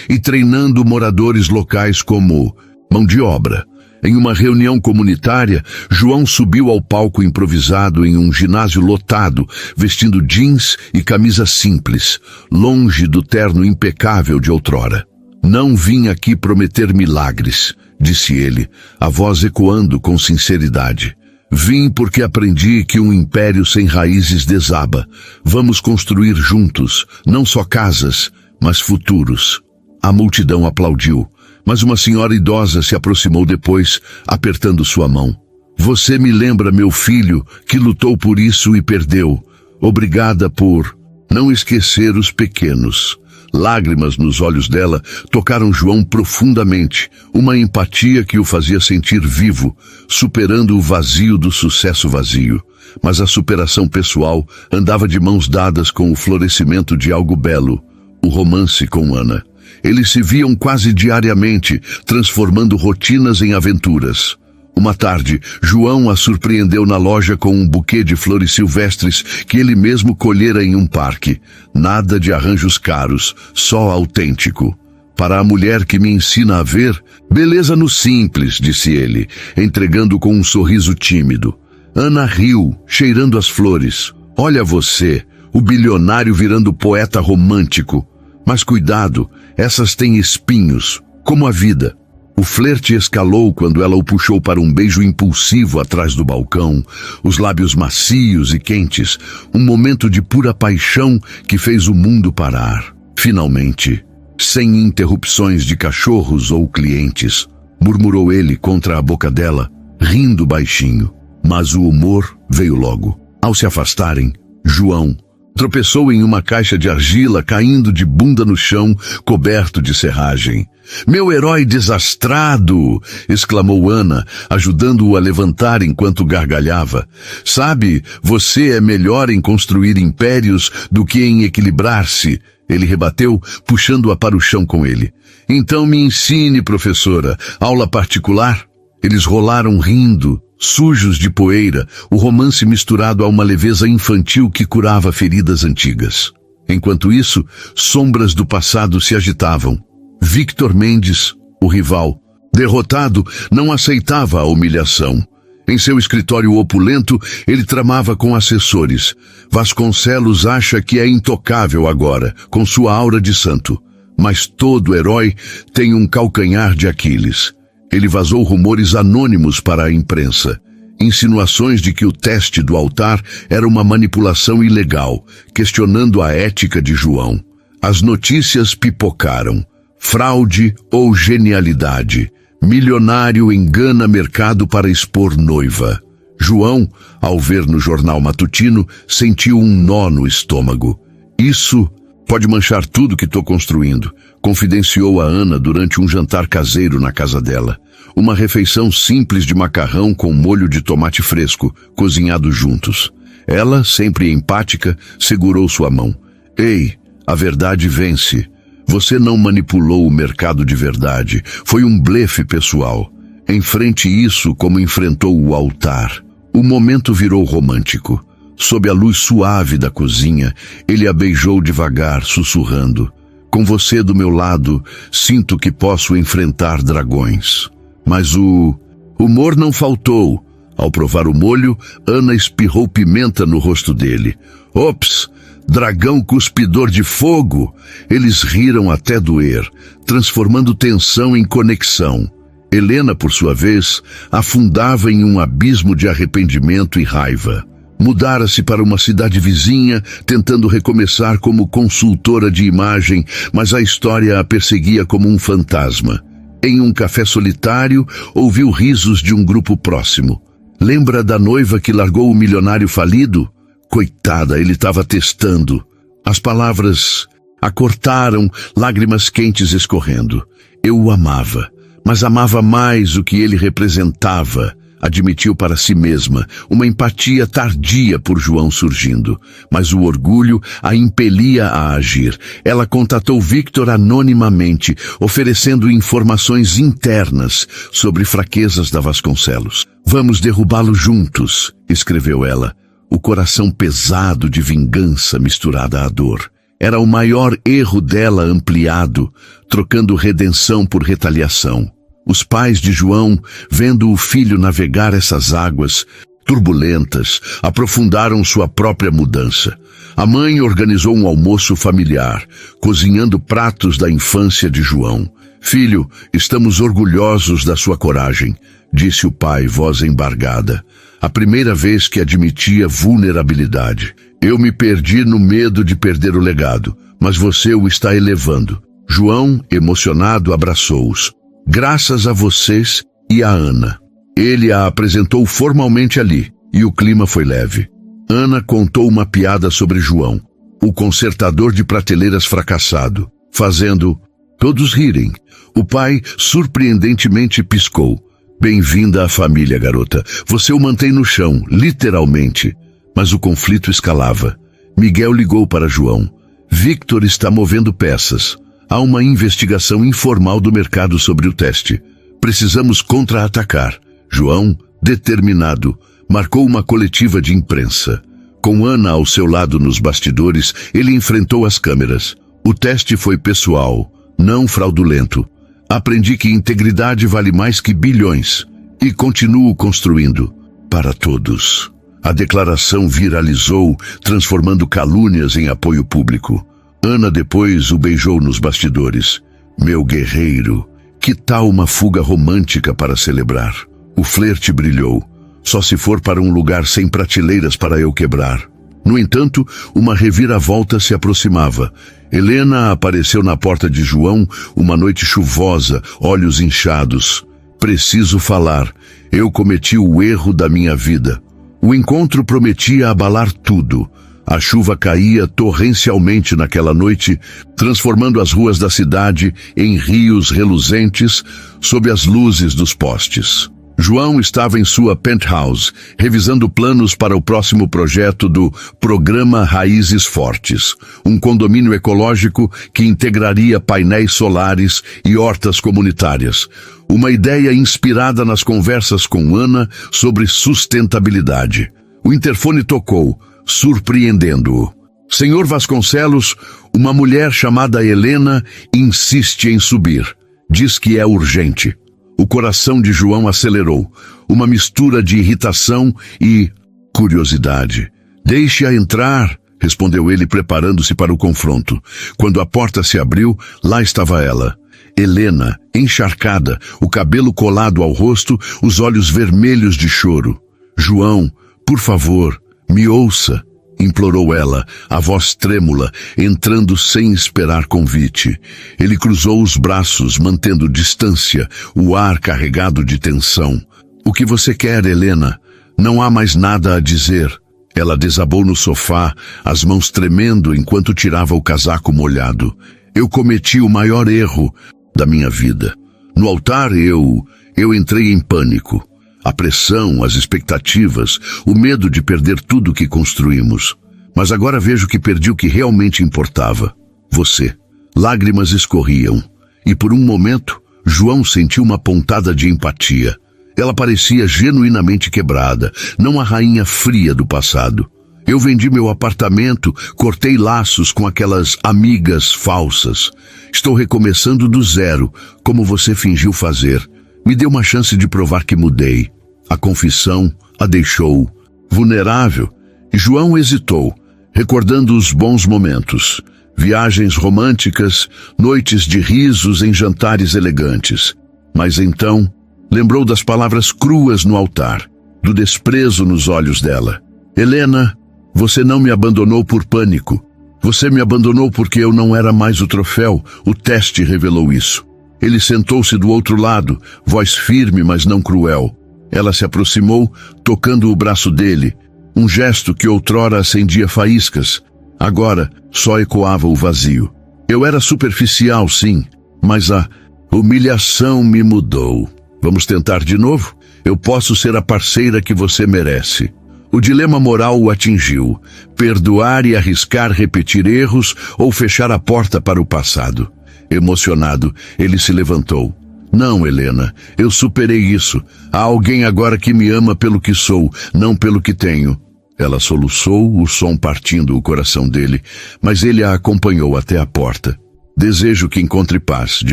e treinando moradores locais como mão de obra. Em uma reunião comunitária, João subiu ao palco improvisado em um ginásio lotado, vestindo jeans e camisa simples, longe do terno impecável de outrora. Não vim aqui prometer milagres, disse ele, a voz ecoando com sinceridade. Vim porque aprendi que um império sem raízes desaba. Vamos construir juntos, não só casas, mas futuros. A multidão aplaudiu, mas uma senhora idosa se aproximou depois, apertando sua mão. Você me lembra meu filho, que lutou por isso e perdeu. Obrigada por não esquecer os pequenos. Lágrimas nos olhos dela tocaram João profundamente, uma empatia que o fazia sentir vivo, superando o vazio do sucesso vazio. Mas a superação pessoal andava de mãos dadas com o florescimento de algo belo, o romance com Ana. Eles se viam quase diariamente, transformando rotinas em aventuras. Uma tarde, João a surpreendeu na loja com um buquê de flores silvestres que ele mesmo colhera em um parque. Nada de arranjos caros, só autêntico. Para a mulher que me ensina a ver, beleza no simples, disse ele, entregando com um sorriso tímido. Ana riu, cheirando as flores. Olha você, o bilionário virando poeta romântico. Mas cuidado, essas têm espinhos, como a vida. O flerte escalou quando ela o puxou para um beijo impulsivo atrás do balcão, os lábios macios e quentes, um momento de pura paixão que fez o mundo parar. Finalmente, sem interrupções de cachorros ou clientes, murmurou ele contra a boca dela, rindo baixinho. Mas o humor veio logo. Ao se afastarem, João tropeçou em uma caixa de argila, caindo de bunda no chão, coberto de serragem. Meu herói desastrado! Exclamou Ana, ajudando-o a levantar enquanto gargalhava. Sabe, você é melhor em construir impérios do que em equilibrar-se. Ele rebateu, puxando-a para o chão com ele. Então me ensine, professora. Aula particular? Eles rolaram rindo, sujos de poeira, o romance misturado a uma leveza infantil que curava feridas antigas. Enquanto isso, sombras do passado se agitavam. Victor Mendes, o rival, derrotado, não aceitava a humilhação. Em seu escritório opulento, ele tramava com assessores. Vasconcelos acha que é intocável agora, com sua aura de santo. Mas todo herói tem um calcanhar de Aquiles. Ele vazou rumores anônimos para a imprensa. Insinuações de que o teste do altar era uma manipulação ilegal, questionando a ética de João. As notícias pipocaram. Fraude ou genialidade. Milionário engana mercado para expor noiva. João, ao ver no jornal matutino, sentiu um nó no estômago. Isso pode manchar tudo que estou construindo, confidenciou a Ana durante um jantar caseiro na casa dela. Uma refeição simples de macarrão com molho de tomate fresco, cozinhado juntos. Ela, sempre empática, segurou sua mão. Ei, a verdade vence. Você não manipulou o mercado de verdade. Foi um blefe pessoal. Enfrente isso como enfrentou o altar. O momento virou romântico. Sob a luz suave da cozinha, ele a beijou devagar, sussurrando. Com você do meu lado, sinto que posso enfrentar dragões. Mas o humor não faltou. Ao provar o molho, Ana espirrou pimenta no rosto dele. Ops! Dragão cuspidor de fogo! Eles riram até doer, transformando tensão em conexão. Helena, por sua vez, afundava em um abismo de arrependimento e raiva. Mudara-se para uma cidade vizinha, tentando recomeçar como consultora de imagem, mas a história a perseguia como um fantasma. Em um café solitário, ouviu risos de um grupo próximo. Lembra da noiva que largou o milionário falido? Coitada, ele estava testando. As palavras a cortaram, lágrimas quentes escorrendo. Eu o amava, mas amava mais o que ele representava. Admitiu para si mesma, uma empatia tardia por João surgindo. Mas o orgulho a impelia a agir. Ela contatou Victor anonimamente, oferecendo informações internas sobre fraquezas da Vasconcelos. Vamos derrubá-lo juntos, escreveu ela, o coração pesado de vingança misturada à dor. Era o maior erro dela ampliado, trocando redenção por retaliação. Os pais de João, vendo o filho navegar essas águas turbulentas, aprofundaram sua própria mudança. A mãe organizou um almoço familiar, cozinhando pratos da infância de João. Filho, estamos orgulhosos da sua coragem, disse o pai, voz embargada. A primeira vez que admitia vulnerabilidade. Eu me perdi no medo de perder o legado, mas você o está elevando. João, emocionado, abraçou-os. Graças a vocês e a Ana. Ele a apresentou formalmente ali, e o clima foi leve. Ana contou uma piada sobre João, o consertador de prateleiras fracassado, fazendo todos rirem. O pai surpreendentemente piscou. Bem-vinda à família, garota. Você o mantém no chão, literalmente. Mas o conflito escalava. Miguel ligou para João. Victor está movendo peças. Há uma investigação informal do mercado sobre o teste. Precisamos contra-atacar. João, determinado, marcou uma coletiva de imprensa. Com Ana ao seu lado nos bastidores, ele enfrentou as câmeras. O teste foi pessoal, não fraudulento. Aprendi que integridade vale mais que bilhões. E continuo construindo. Para todos. A declaração viralizou, transformando calúnias em apoio público. Ana depois o beijou nos bastidores. Meu guerreiro, que tal uma fuga romântica para celebrar? O flerte brilhou. Só se for para um lugar sem prateleiras para eu quebrar. No entanto, uma reviravolta se aproximava. Helena apareceu na porta de João, uma noite chuvosa, olhos inchados. Preciso falar. Eu cometi o erro da minha vida. O encontro prometia abalar tudo. A chuva caía torrencialmente naquela noite, transformando as ruas da cidade em rios reluzentes sob as luzes dos postes. João estava em sua penthouse, revisando planos para o próximo projeto do Programa Raízes Fortes, um condomínio ecológico que integraria painéis solares e hortas comunitárias. Uma ideia inspirada nas conversas com Ana sobre sustentabilidade. O interfone tocou, surpreendendo-o. Senhor Vasconcelos, uma mulher chamada Helena insiste em subir. Diz que é urgente. O coração de João acelerou, uma mistura de irritação e curiosidade. Deixe-a entrar, respondeu ele, preparando-se para o confronto. Quando a porta se abriu, lá estava ela. Helena, encharcada, o cabelo colado ao rosto, os olhos vermelhos de choro. João, por favor, me ouça, implorou ela, a voz trêmula, entrando sem esperar convite. Ele cruzou os braços, mantendo distância, o ar carregado de tensão. O que você quer, Helena? Não há mais nada a dizer. Ela desabou no sofá, as mãos tremendo enquanto tirava o casaco molhado. Eu cometi o maior erro da minha vida. No altar eu entrei em pânico. A pressão, as expectativas, o medo de perder tudo que construímos. Mas agora vejo que perdi o que realmente importava. Você. Lágrimas escorriam. E por um momento, João sentiu uma pontada de empatia. Ela parecia genuinamente quebrada, não a rainha fria do passado. Eu vendi meu apartamento, cortei laços com aquelas amigas falsas. Estou recomeçando do zero, como você fingiu fazer. Me deu uma chance de provar que mudei. A confissão a deixou vulnerável e João hesitou, recordando os bons momentos. Viagens românticas, noites de risos em jantares elegantes. Mas então, lembrou das palavras cruas no altar, do desprezo nos olhos dela. Helena, você não me abandonou por pânico. Você me abandonou porque eu não era mais o troféu. O teste revelou isso. Ele sentou-se do outro lado, voz firme, mas não cruel. Ela se aproximou, tocando o braço dele. Um gesto que outrora acendia faíscas. Agora só ecoava o vazio. Eu era superficial, sim, mas a humilhação me mudou. Vamos tentar de novo? Eu posso ser a parceira que você merece. O dilema moral o atingiu. Perdoar e arriscar repetir erros ou fechar a porta para o passado. Emocionado, ele se levantou. Não, Helena, eu superei isso. Há alguém agora que me ama pelo que sou, não pelo que tenho. Ela soluçou, o som partindo o coração dele, mas ele a acompanhou até a porta. Desejo que encontre paz, de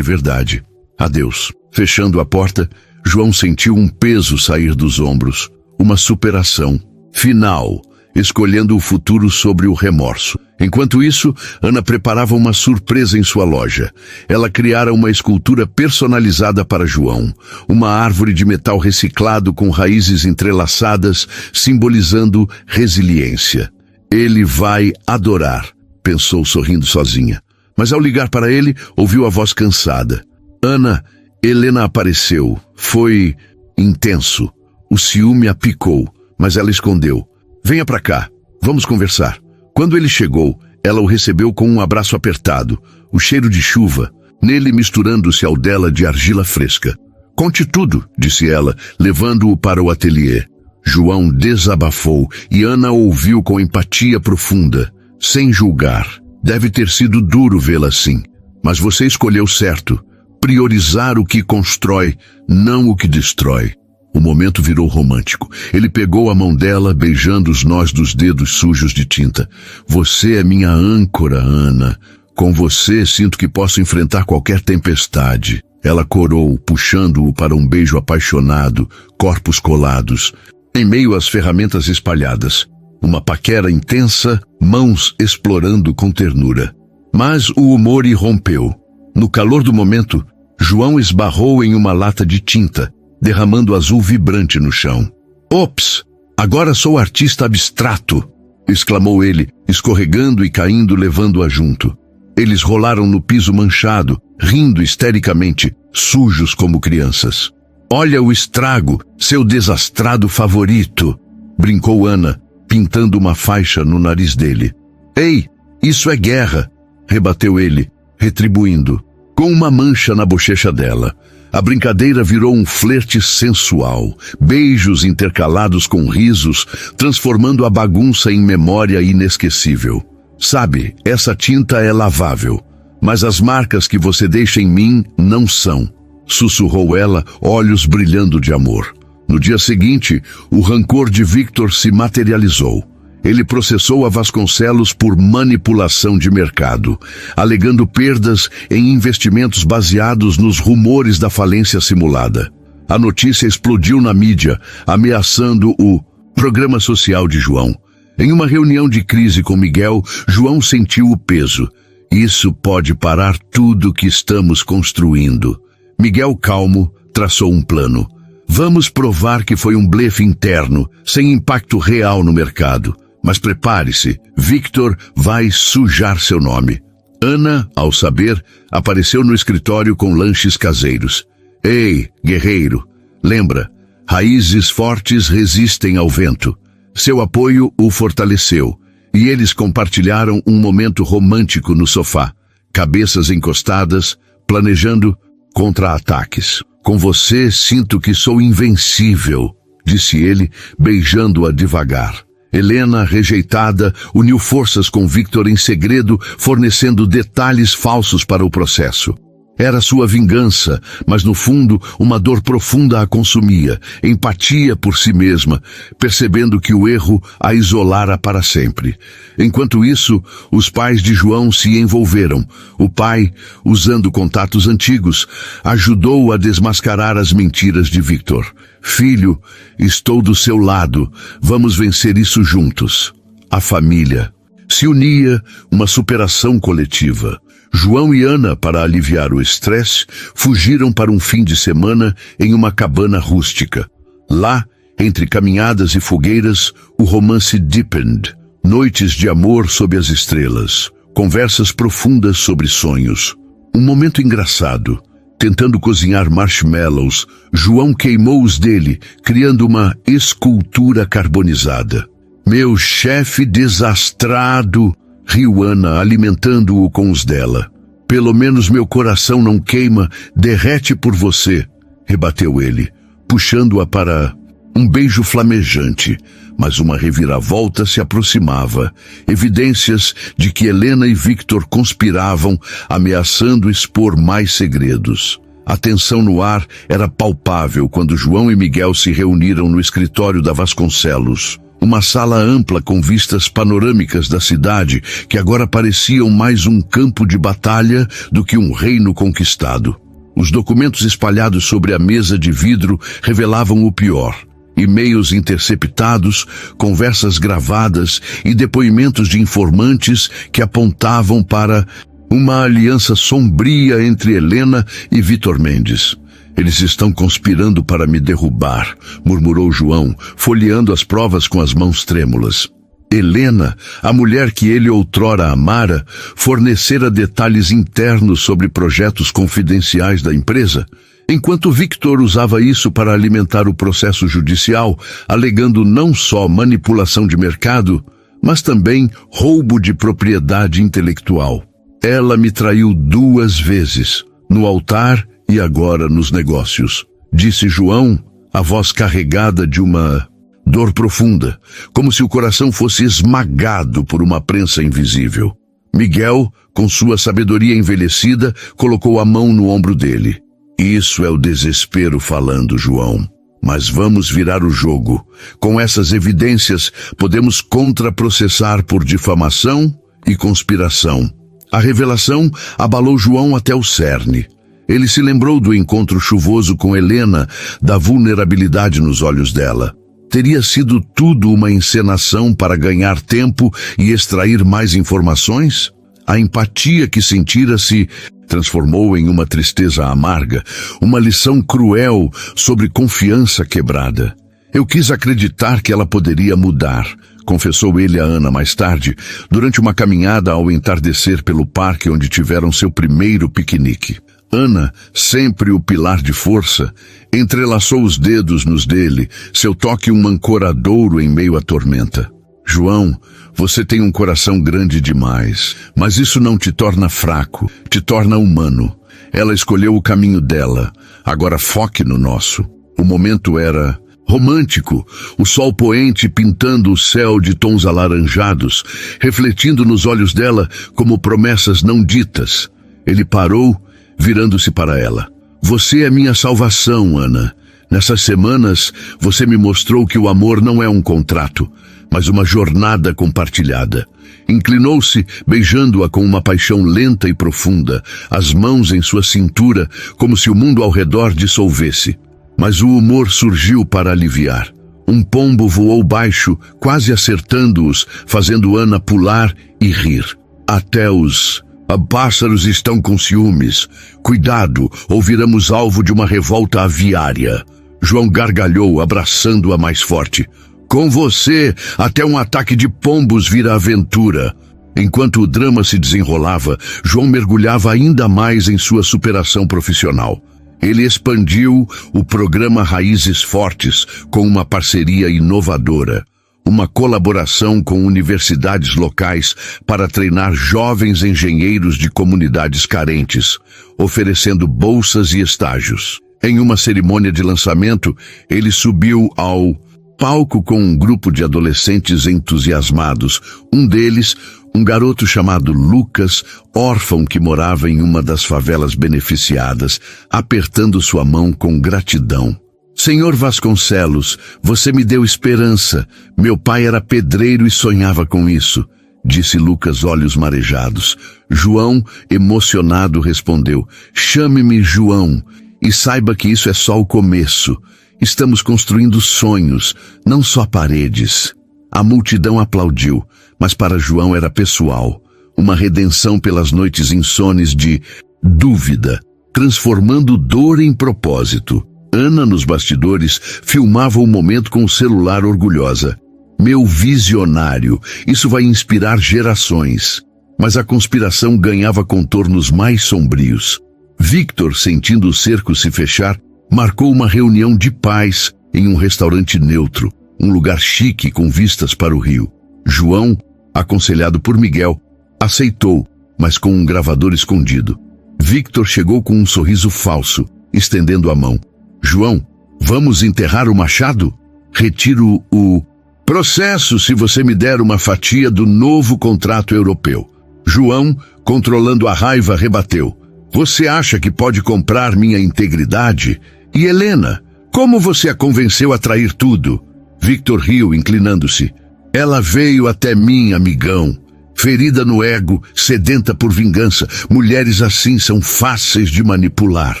verdade. Adeus. Fechando a porta, João sentiu um peso sair dos ombros. Uma superação. Final. Escolhendo o futuro sobre o remorso. Enquanto isso, Ana preparava uma surpresa em sua loja. Ela criara uma escultura personalizada para João. Uma árvore de metal reciclado com raízes entrelaçadas, simbolizando resiliência. Ele vai adorar, pensou sorrindo sozinha. Mas ao ligar para ele, ouviu a voz cansada. Ana, Helena apareceu. Foi intenso. O ciúme a picou, mas ela escondeu. Venha pra cá, vamos conversar. Quando ele chegou, ela o recebeu com um abraço apertado, o cheiro de chuva, nele misturando-se ao dela de argila fresca. Conte tudo, disse ela, levando-o para o ateliê. João desabafou e Ana ouviu com empatia profunda, sem julgar. Deve ter sido duro vê-la assim, mas você escolheu certo. Priorizar o que constrói, não o que destrói. O momento virou romântico. Ele pegou a mão dela, beijando os nós dos dedos sujos de tinta. Você é minha âncora, Ana. Com você sinto que posso enfrentar qualquer tempestade. Ela corou, puxando-o para um beijo apaixonado, corpos colados, em meio às ferramentas espalhadas. Uma paquera intensa, mãos explorando com ternura. Mas o humor irrompeu. No calor do momento, João esbarrou em uma lata de tinta, derramando azul vibrante no chão. Ops! Agora sou artista abstrato! Exclamou ele, escorregando e caindo, levando-a junto. Eles rolaram no piso manchado, rindo histericamente, sujos como crianças. Olha o estrago, seu desastrado favorito! Brincou Ana, pintando uma faixa no nariz dele. Ei, isso é guerra! Rebateu ele, retribuindo, com uma mancha na bochecha dela. A brincadeira virou um flerte sensual, beijos intercalados com risos, transformando a bagunça em memória inesquecível. Sabe, essa tinta é lavável, mas as marcas que você deixa em mim não são, sussurrou ela, olhos brilhando de amor. No dia seguinte, o rancor de Victor se materializou. Ele processou a Vasconcelos por manipulação de mercado, alegando perdas em investimentos baseados nos rumores da falência simulada. A notícia explodiu na mídia, ameaçando o programa social de João. Em uma reunião de crise com Miguel, João sentiu o peso. Isso pode parar tudo que estamos construindo. Miguel, calmo, traçou um plano. Vamos provar que foi um blefe interno, sem impacto real no mercado. Mas prepare-se, Victor vai sujar seu nome. Ana, ao saber, apareceu no escritório com lanches caseiros. Ei, guerreiro, lembra, raízes fortes resistem ao vento. Seu apoio o fortaleceu, e eles compartilharam um momento romântico no sofá, cabeças encostadas, planejando contra-ataques. Com você sinto que sou invencível, disse ele, beijando-a devagar. Helena, rejeitada, uniu forças com Victor em segredo, fornecendo detalhes falsos para o processo. Era sua vingança, mas no fundo uma dor profunda a consumia, empatia por si mesma, percebendo que o erro a isolara para sempre. Enquanto isso, os pais de João se envolveram. O pai, usando contatos antigos, ajudou a desmascarar as mentiras de Victor. Filho, estou do seu lado, vamos vencer isso juntos. A família se unia, uma superação coletiva. João e Ana, para aliviar o estresse, fugiram para um fim de semana em uma cabana rústica. Lá, entre caminhadas e fogueiras, o romance deepened. Noites de amor sob as estrelas, conversas profundas sobre sonhos. Um momento engraçado. Tentando cozinhar marshmallows, João queimou os dele, criando uma escultura carbonizada. Meu chefe desastrado, riu Ana, alimentando-o com os dela. Pelo menos meu coração não queima, derrete por você, rebateu ele, puxando-a para um beijo flamejante. Mas uma reviravolta se aproximava, evidências de que Helena e Victor conspiravam, ameaçando expor mais segredos. A tensão no ar era palpável quando João e Miguel se reuniram no escritório da Vasconcelos. Uma sala ampla com vistas panorâmicas da cidade, que agora pareciam mais um campo de batalha do que um reino conquistado. Os documentos espalhados sobre a mesa de vidro revelavam o pior. E-mails interceptados, conversas gravadas e depoimentos de informantes que apontavam para uma aliança sombria entre Helena e Victor Mendes. Eles estão conspirando para me derrubar, murmurou João, folheando as provas com as mãos trêmulas. Helena, a mulher que ele outrora amara, fornecera detalhes internos sobre projetos confidenciais da empresa, enquanto Victor usava isso para alimentar o processo judicial, alegando não só manipulação de mercado, mas também roubo de propriedade intelectual. Ela me traiu 2 vezes, no altar e agora nos negócios, disse João, a voz carregada de uma dor profunda, como se o coração fosse esmagado por uma prensa invisível. Miguel, com sua sabedoria envelhecida, colocou a mão no ombro dele. Isso é o desespero falando, João. Mas vamos virar o jogo. Com essas evidências, podemos contraprocessar por difamação e conspiração. A revelação abalou João até o cerne. Ele se lembrou do encontro chuvoso com Helena, da vulnerabilidade nos olhos dela. Teria sido tudo uma encenação para ganhar tempo e extrair mais informações? A empatia que sentira se transformou em uma tristeza amarga, uma lição cruel sobre confiança quebrada. Eu quis acreditar que ela poderia mudar, confessou ele a Ana mais tarde, durante uma caminhada ao entardecer pelo parque onde tiveram seu primeiro piquenique. Ana, sempre o pilar de força, entrelaçou os dedos nos dele, seu toque um ancoradouro em meio à tormenta. João, você tem um coração grande demais, mas isso não te torna fraco, te torna humano. Ela escolheu o caminho dela, agora foque no nosso. O momento era romântico, o sol poente pintando o céu de tons alaranjados, refletindo nos olhos dela como promessas não ditas. Ele parou, virando-se para ela. Você é minha salvação, Ana. Nessas semanas, você me mostrou que o amor não é um contrato, mas uma jornada compartilhada. Inclinou-se, beijando-a com uma paixão lenta e profunda, as mãos em sua cintura, como se o mundo ao redor dissolvesse. Mas o humor surgiu para aliviar. Um pombo voou baixo, quase acertando-os, fazendo Ana pular e rir. Até os pássaros estão com ciúmes. Cuidado, ou viramos alvo de uma revolta aviária. João gargalhou, abraçando-a mais forte. Com você, até um ataque de pombos vira aventura. Enquanto o drama se desenrolava, João mergulhava ainda mais em sua superação profissional. Ele expandiu o programa Raízes Fortes com uma parceria inovadora, uma colaboração com universidades locais para treinar jovens engenheiros de comunidades carentes, oferecendo bolsas e estágios. Em uma cerimônia de lançamento, ele subiu ao palco com um grupo de adolescentes entusiasmados, um deles, Um garoto chamado Lucas, órfão que morava em uma das favelas beneficiadas, apertando sua mão com gratidão. Senhor Vasconcelos, você me deu esperança. Meu pai era pedreiro e sonhava com isso, disse Lucas, olhos marejados. João, emocionado, respondeu: chame-me João e saiba que isso é só o começo. Estamos construindo sonhos, não só paredes. A multidão aplaudiu, mas para João era pessoal, uma redenção pelas noites insones de dúvida, transformando dor em propósito. Ana, nos bastidores, filmava o momento com o celular orgulhosa. Meu visionário, isso vai inspirar gerações. Mas a conspiração ganhava contornos mais sombrios. Victor, sentindo o cerco se fechar, marcou uma reunião de paz em um restaurante neutro, um lugar chique com vistas para o rio. João, aconselhado por Miguel, aceitou, mas com um gravador escondido. Victor chegou com um sorriso falso, estendendo a mão. João, vamos enterrar o machado? Retiro o processo se você me der uma fatia do novo contrato europeu. João, controlando a raiva, rebateu. Você acha que pode comprar minha integridade? E Helena, como você a convenceu a trair tudo? Victor riu, inclinando-se. Ela veio até mim, amigão. Ferida no ego, sedenta por vingança. Mulheres assim são fáceis de manipular.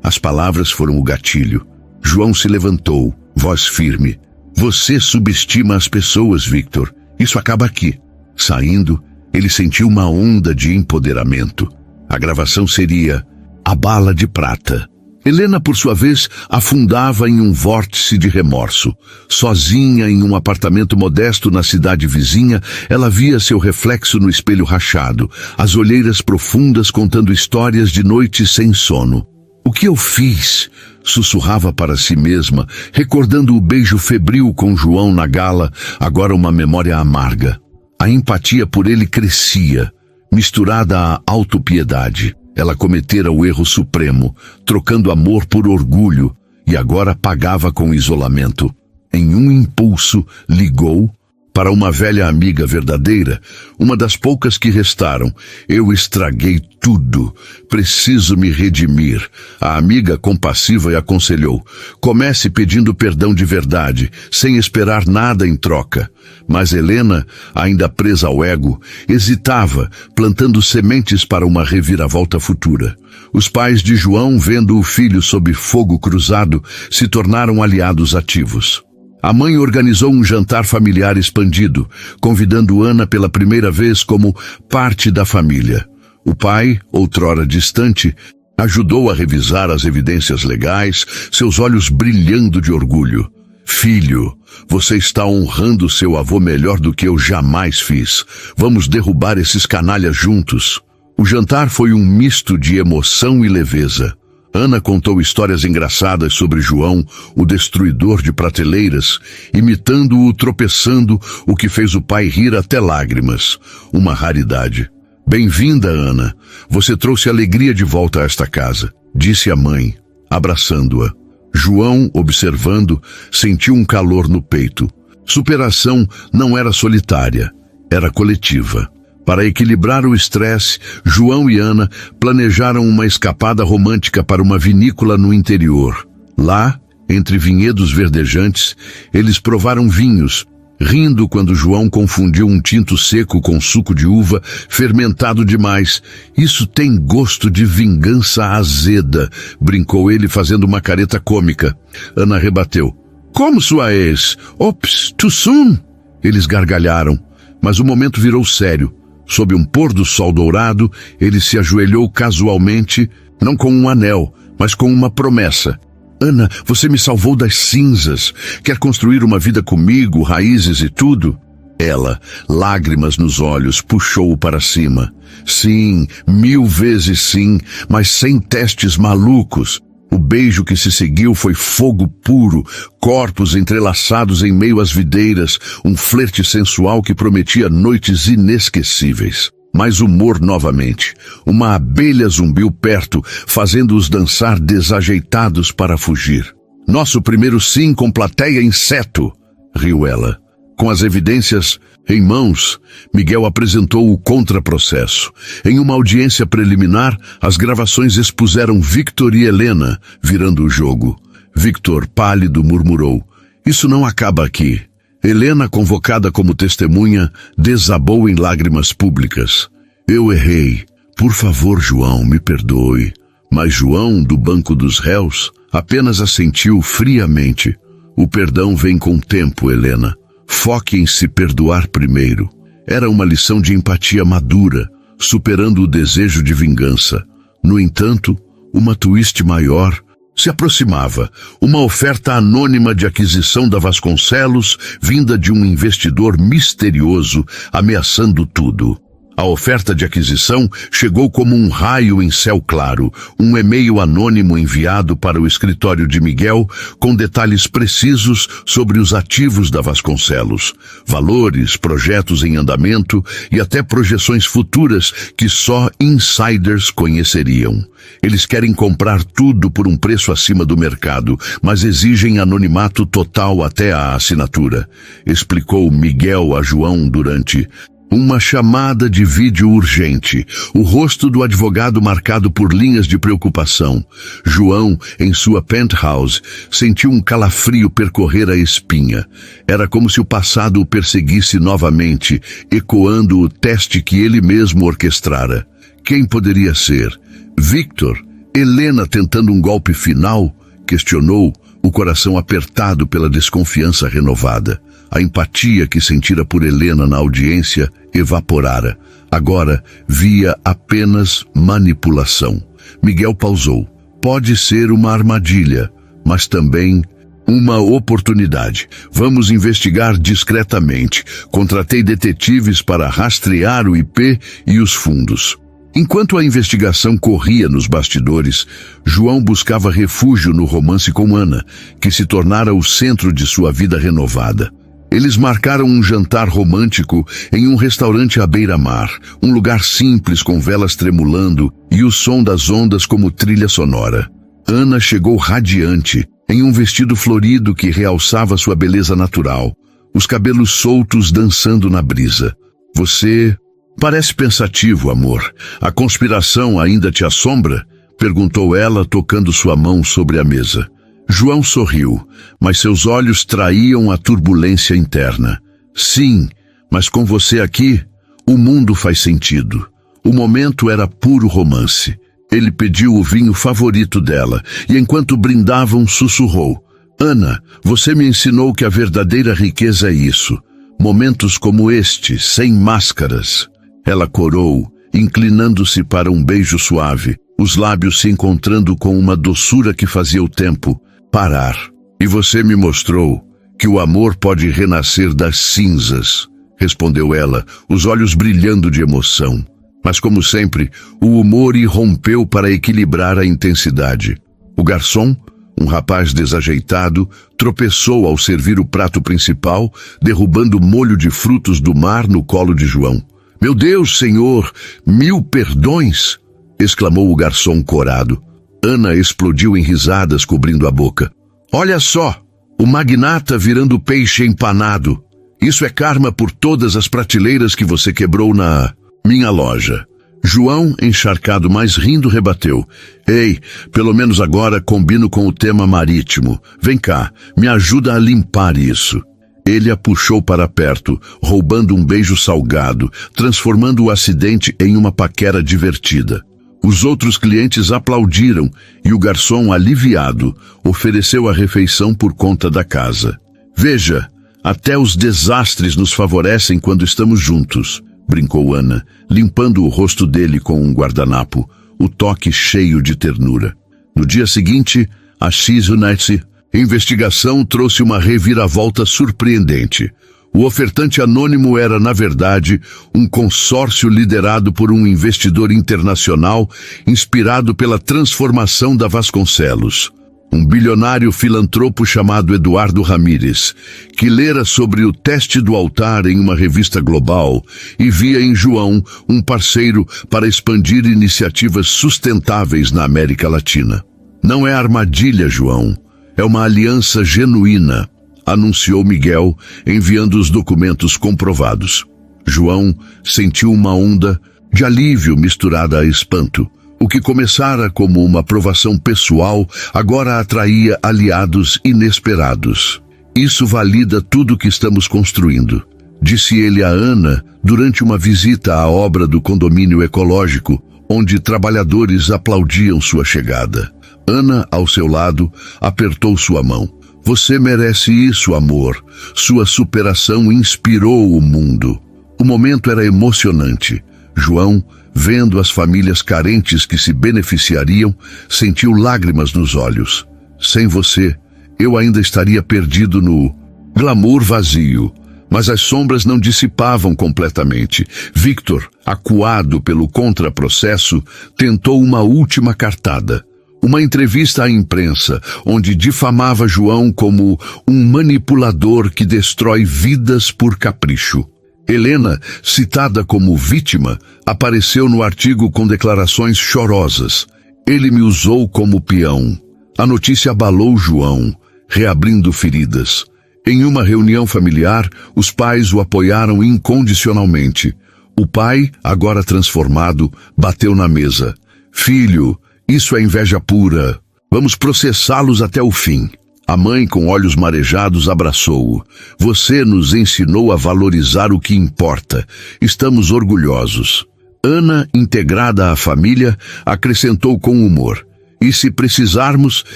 As palavras foram o gatilho. João se levantou, voz firme. Você subestima as pessoas, Victor. Isso acaba aqui. Saindo, ele sentiu uma onda de empoderamento. A gravação seria A Bala de Prata. Helena, por sua vez, afundava em um vórtice de remorso. Sozinha em um apartamento modesto na cidade vizinha, ela via seu reflexo no espelho rachado, as olheiras profundas contando histórias de noites sem sono. O que eu fiz? Sussurrava para si mesma, recordando o beijo febril com João na gala, agora uma memória amarga. A empatia por ele crescia, misturada à autopiedade. Ela cometera o erro supremo, trocando amor por orgulho, e agora pagava com isolamento. Em um impulso, ligou para uma velha amiga verdadeira, uma das poucas que restaram. Eu estraguei tudo. Preciso me redimir. A amiga compassiva e aconselhou. Comece pedindo perdão de verdade, sem esperar nada em troca. Mas Helena, ainda presa ao ego, hesitava, plantando sementes para uma reviravolta futura. Os pais de João, vendo o filho sob fogo cruzado, se tornaram aliados ativos. A mãe organizou um jantar familiar expandido, convidando Ana pela primeira vez como parte da família. O pai, outrora distante, ajudou a revisar as evidências legais, seus olhos brilhando de orgulho. Filho, você está honrando seu avô melhor do que eu jamais fiz. Vamos derrubar esses canalhas juntos. O jantar foi um misto de emoção e leveza. Ana contou histórias engraçadas sobre João, o destruidor de prateleiras, imitando-o tropeçando, o que fez o pai rir até lágrimas. Uma raridade. Bem-vinda, Ana. Você trouxe alegria de volta a esta casa, disse a mãe, abraçando-a. João, observando, sentiu um calor no peito. Superação não era solitária, era coletiva. Para equilibrar o estresse, João e Ana planejaram uma escapada romântica para uma vinícola no interior. Lá, entre vinhedos verdejantes, eles provaram vinhos, rindo quando João confundiu um tinto seco com suco de uva fermentado demais. Isso tem gosto de vingança azeda, brincou ele fazendo uma careta cômica. Ana rebateu. Como sua ex? Ops, too soon? Eles gargalharam, mas o momento virou sério. Sob um pôr do sol dourado, ele se ajoelhou casualmente, não com um anel, mas com uma promessa. Ana, você me salvou das cinzas. Quer construir uma vida comigo, raízes e tudo? Ela, lágrimas nos olhos, puxou-o para cima. Sim, 1000 vezes sim, mas sem testes malucos. O beijo que se seguiu foi fogo puro, corpos entrelaçados em meio às videiras, um flerte sensual que prometia noites inesquecíveis. Mas humor novamente. Uma abelha zumbiu perto, fazendo-os dançar desajeitados para fugir. Nosso primeiro sim com plateia inseto, riu ela. Com as evidências em mãos, Miguel apresentou o contraprocesso. Em uma audiência preliminar, as gravações expuseram Victor e Helena virando o jogo. Victor, pálido, murmurou: "Isso não acaba aqui." Helena, convocada como testemunha, desabou em lágrimas públicas. "Eu errei. Por favor, João, me perdoe." Mas João, do banco dos réus, apenas assentiu friamente. "O perdão vem com o tempo, Helena. Foque em se perdoar primeiro." Era uma lição de empatia madura, superando o desejo de vingança. No entanto, uma twist maior se aproximava. Uma oferta anônima de aquisição da Vasconcelos, vinda de um investidor misterioso, ameaçando tudo. A oferta de aquisição chegou como um raio em céu claro, um e-mail anônimo enviado para o escritório de Miguel com detalhes precisos sobre os ativos da Vasconcelos, valores, projetos em andamento e até projeções futuras que só insiders conheceriam. Eles querem comprar tudo por um preço acima do mercado, mas exigem anonimato total até a assinatura, explicou Miguel a João durante uma chamada de vídeo urgente, o rosto do advogado marcado por linhas de preocupação. João, em sua penthouse, sentiu um calafrio percorrer a espinha. Era como se o passado o perseguisse novamente, ecoando o teste que ele mesmo orquestrara. Quem poderia ser? Victor? Helena tentando um golpe final? Questionou, o coração apertado pela desconfiança renovada. A empatia que sentira por Helena na audiência evaporara. Agora via apenas manipulação. Miguel pausou. Pode ser uma armadilha, mas também uma oportunidade. Vamos investigar discretamente. Contratei detetives para rastrear o IP e os fundos. Enquanto a investigação corria nos bastidores, João buscava refúgio no romance com Ana, que se tornara o centro de sua vida renovada. Eles marcaram um jantar romântico em um restaurante à beira-mar, um lugar simples com velas tremulando e o som das ondas como trilha sonora. Ana chegou radiante, em um vestido florido que realçava sua beleza natural, os cabelos soltos dançando na brisa. "Você parece pensativo, amor. A conspiração ainda te assombra?" perguntou ela, tocando sua mão sobre a mesa. João sorriu, mas seus olhos traíam a turbulência interna. "Sim, mas com você aqui, o mundo faz sentido." O momento era puro romance. Ele pediu o vinho favorito dela, e enquanto brindavam, sussurrou: "Ana, você me ensinou que a verdadeira riqueza é isso. Momentos como este, sem máscaras." Ela corou, inclinando-se para um beijo suave, os lábios se encontrando com uma doçura que fazia o tempo parar. "E você me mostrou que o amor pode renascer das cinzas", respondeu ela, os olhos brilhando de emoção. Mas, como sempre, o humor irrompeu para equilibrar a intensidade. O garçom, um rapaz desajeitado, tropeçou ao servir o prato principal, derrubando o molho de frutos do mar no colo de João. "Meu Deus, senhor, 1000 perdões!" exclamou o garçom corado. Ana explodiu em risadas, cobrindo a boca. "Olha só, o magnata virando peixe empanado. Isso é karma por todas as prateleiras que você quebrou na minha loja." João, encharcado, mas rindo, rebateu: "Ei, pelo menos agora combino com o tema marítimo. Vem cá, me ajuda a limpar isso." Ele a puxou para perto, roubando um beijo salgado, transformando o acidente em uma paquera divertida. Os outros clientes aplaudiram e o garçom, aliviado, ofereceu a refeição por conta da casa. "Veja, até os desastres nos favorecem quando estamos juntos", brincou Ana, limpando o rosto dele com um guardanapo, o toque cheio de ternura. No dia seguinte, a X-Unite investigação trouxe uma reviravolta surpreendente. O ofertante anônimo era, na verdade, um consórcio liderado por um investidor internacional inspirado pela transformação da Vasconcelos. Um bilionário filantropo chamado Eduardo Ramírez, que lera sobre o teste do altar em uma revista global e via em João um parceiro para expandir iniciativas sustentáveis na América Latina. "Não é armadilha, João. É uma aliança genuína." anunciou Miguel, enviando os documentos comprovados. João sentiu uma onda de alívio misturada a espanto. O que começara como uma provação pessoal agora atraía aliados inesperados. Isso valida tudo o que estamos construindo, disse ele a Ana durante uma visita à obra do condomínio ecológico, onde trabalhadores aplaudiam sua chegada. Ana, ao seu lado, apertou sua mão. Você merece isso, amor. Sua superação inspirou o mundo. O momento era emocionante. João, vendo as famílias carentes que se beneficiariam, sentiu lágrimas nos olhos. Sem você, eu ainda estaria perdido no glamour vazio. Mas as sombras não dissipavam completamente. Victor, acuado pelo contraprocesso, tentou uma última cartada. Uma entrevista à imprensa, onde difamava João como um manipulador que destrói vidas por capricho. Helena, citada como vítima, apareceu no artigo com declarações chorosas. Ele me usou como peão. A notícia abalou João, reabrindo feridas. Em uma reunião familiar, os pais o apoiaram incondicionalmente. O pai, agora transformado, bateu na mesa. Filho, isso é inveja pura. Vamos processá-los até o fim. A mãe, com olhos marejados, abraçou-o. Você nos ensinou a valorizar o que importa. Estamos orgulhosos. Ana, integrada à família, acrescentou com humor. E se precisarmos,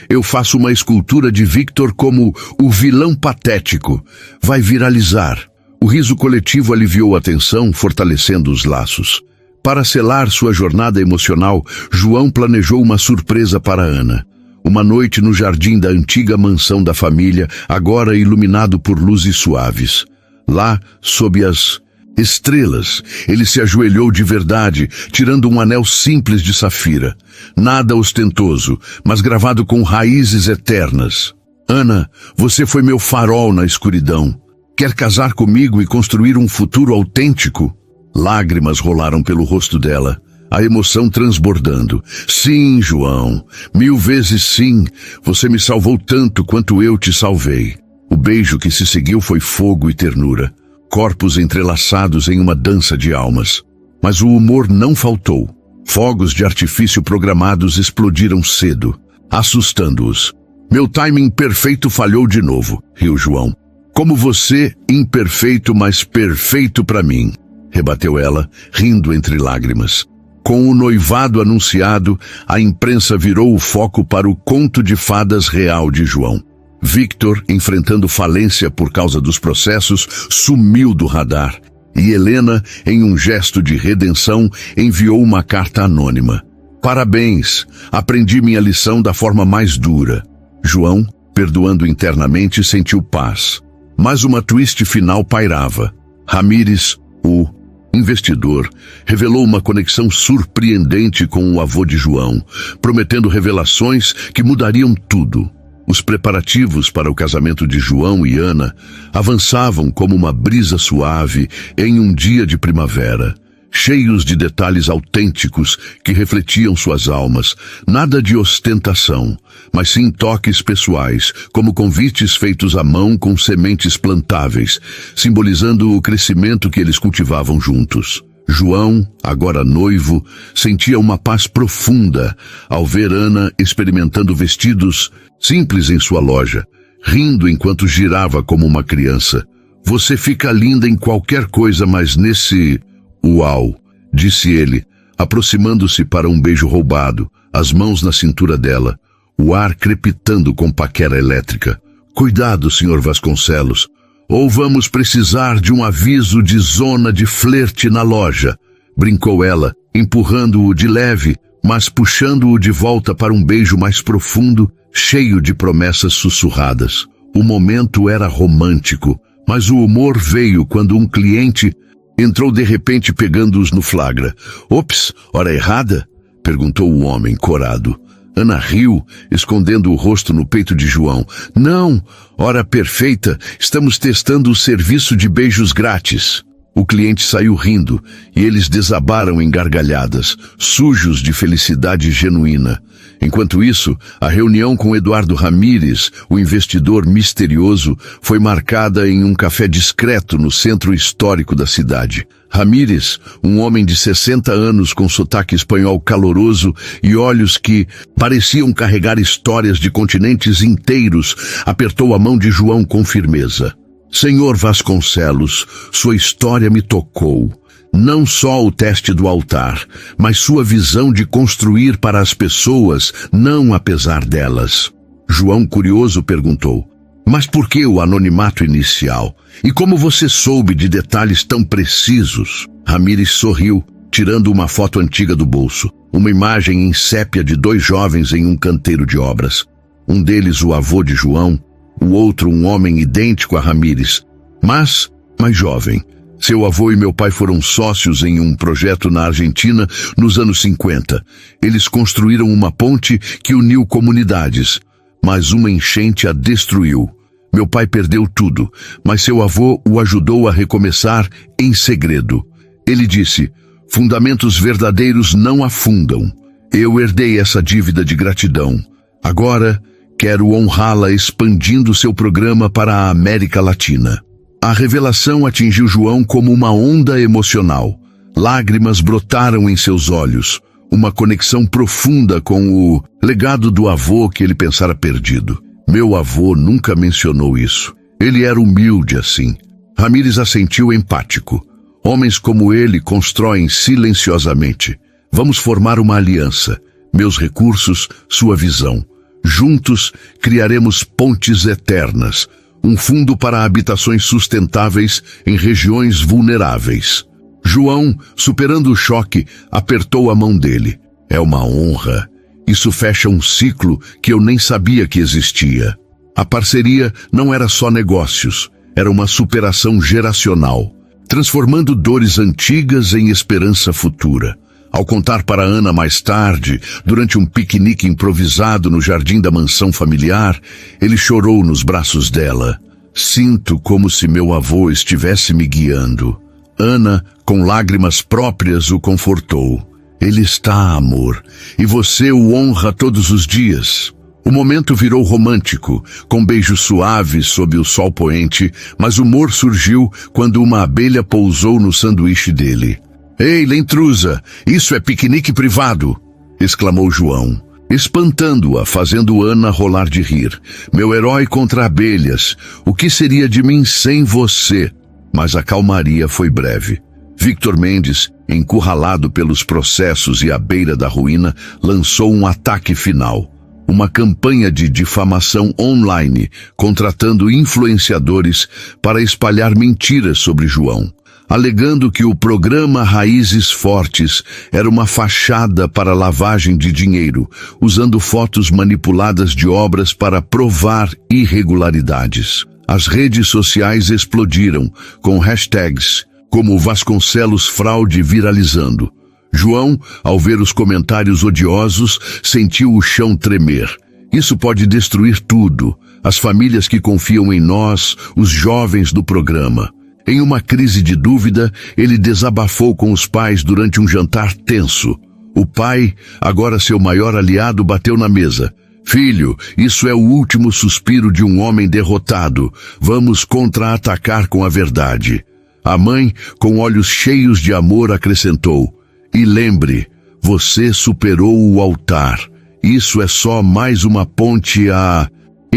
eu faço uma escultura de Victor como o vilão patético. Vai viralizar. O riso coletivo aliviou a tensão, fortalecendo os laços. Para selar sua jornada emocional, João planejou uma surpresa para Ana. Uma noite no jardim da antiga mansão da família, agora iluminado por luzes suaves. Lá, sob as estrelas, ele se ajoelhou de verdade, tirando um anel simples de safira. Nada ostentoso, mas gravado com raízes eternas. Ana, você foi meu farol na escuridão. Quer casar comigo e construir um futuro autêntico? Lágrimas rolaram pelo rosto dela, a emoção transbordando. Sim, João, 1000 vezes sim. Você me salvou tanto quanto eu te salvei. O beijo que se seguiu foi fogo e ternura. Corpos entrelaçados em uma dança de almas. Mas o humor não faltou. Fogos de artifício programados explodiram cedo, assustando-os. Meu timing perfeito falhou de novo, riu João. Como você, imperfeito, mas perfeito para mim, rebateu ela, rindo entre lágrimas. Com o noivado anunciado, a imprensa virou o foco para o conto de fadas real de João. Victor, enfrentando falência por causa dos processos, sumiu do radar. E Helena, em um gesto de redenção, enviou uma carta anônima. Parabéns, aprendi minha lição da forma mais dura. João, perdoando internamente, sentiu paz. Mas uma twist final pairava. Ramírez, o investidor, revelou uma conexão surpreendente com o avô de João, prometendo revelações que mudariam tudo. Os preparativos para o casamento de João e Ana avançavam como uma brisa suave em um dia de primavera, cheios de detalhes autênticos que refletiam suas almas, nada de ostentação, mas sim toques pessoais, como convites feitos à mão com sementes plantáveis, simbolizando o crescimento que eles cultivavam juntos. João, agora noivo, sentia uma paz profunda ao ver Ana experimentando vestidos simples em sua loja, rindo enquanto girava como uma criança. Você fica linda em qualquer coisa, mas nesse... Uau, disse ele, aproximando-se para um beijo roubado, as mãos na cintura dela, o ar crepitando com paquera elétrica. Cuidado, Sr. Vasconcelos, ou vamos precisar de um aviso de zona de flerte na loja, brincou ela, empurrando-o de leve, mas puxando-o de volta para um beijo mais profundo, cheio de promessas sussurradas. O momento era romântico, mas o humor veio quando um cliente entrou de repente pegando-os no flagra. Ops, hora errada? Perguntou o homem, corado. Ana riu, escondendo o rosto no peito de João. Não, hora perfeita, estamos testando o serviço de beijos grátis. O cliente saiu rindo e eles desabaram em gargalhadas, sujos de felicidade genuína. Enquanto isso, a reunião com Eduardo Ramírez, o investidor misterioso, foi marcada em um café discreto no centro histórico da cidade. Ramírez, um homem de 60 anos com sotaque espanhol caloroso e olhos que pareciam carregar histórias de continentes inteiros, apertou a mão de João com firmeza. Senhor Vasconcelos, sua história me tocou. Não só o teste do altar, mas sua visão de construir para as pessoas, não apesar delas. João, curioso, perguntou: mas por que o anonimato inicial? E como você soube de detalhes tão precisos? Ramírez sorriu, tirando uma foto antiga do bolso. Uma imagem em sépia de 2 jovens em um canteiro de obras. Um deles o avô de João, o outro um homem idêntico a Ramírez, mas mais jovem. Seu avô e meu pai foram sócios em um projeto na Argentina nos anos 50. Eles construíram uma ponte que uniu comunidades, mas uma enchente a destruiu. Meu pai perdeu tudo, mas seu avô o ajudou a recomeçar em segredo. Ele disse: fundamentos verdadeiros não afundam. Eu herdei essa dívida de gratidão. Agora quero honrá-la expandindo seu programa para a América Latina. A revelação atingiu João como uma onda emocional. Lágrimas brotaram em seus olhos, uma conexão profunda com o legado do avô que ele pensara perdido. Meu avô nunca mencionou isso. Ele era humilde assim. Ramírez assentiu empático. Homens como ele constroem silenciosamente. Vamos formar uma aliança. Meus recursos, sua visão. Juntos criaremos pontes eternas. Um fundo para habitações sustentáveis em regiões vulneráveis. João, superando o choque, apertou a mão dele. É uma honra. Isso fecha um ciclo que eu nem sabia que existia. A parceria não era só negócios, era uma superação geracional, transformando dores antigas em esperança futura. Ao contar para Ana mais tarde, durante um piquenique improvisado no jardim da mansão familiar, ele chorou nos braços dela. Sinto como se meu avô estivesse me guiando. Ana, com lágrimas próprias, o confortou. Ele está, amor, e você o honra todos os dias. O momento virou romântico, com beijos suaves sob o sol poente, mas o humor surgiu quando uma abelha pousou no sanduíche dele. Ei, Lentrusa, isso é piquenique privado! Exclamou João, espantando-a, fazendo Ana rolar de rir. Meu herói contra abelhas, o que seria de mim sem você? Mas a calmaria foi breve. Victor Mendes, encurralado pelos processos e à beira da ruína, lançou um ataque final. Uma campanha de difamação online, contratando influenciadores para espalhar mentiras sobre João, alegando que o programa Raízes Fortes era uma fachada para lavagem de dinheiro, usando fotos manipuladas de obras para provar irregularidades. As redes sociais explodiram, com hashtags como Vasconcelos Fraude viralizando. João, ao ver os comentários odiosos, sentiu o chão tremer. Isso pode destruir tudo, as famílias que confiam em nós, os jovens do programa. Em uma crise de dúvida, ele desabafou com os pais durante um jantar tenso. O pai, agora seu maior aliado, bateu na mesa. Filho, isso é o último suspiro de um homem derrotado. Vamos contra-atacar com a verdade. A mãe, com olhos cheios de amor, acrescentou: e lembre, você superou o altar. Isso é só mais uma ponte a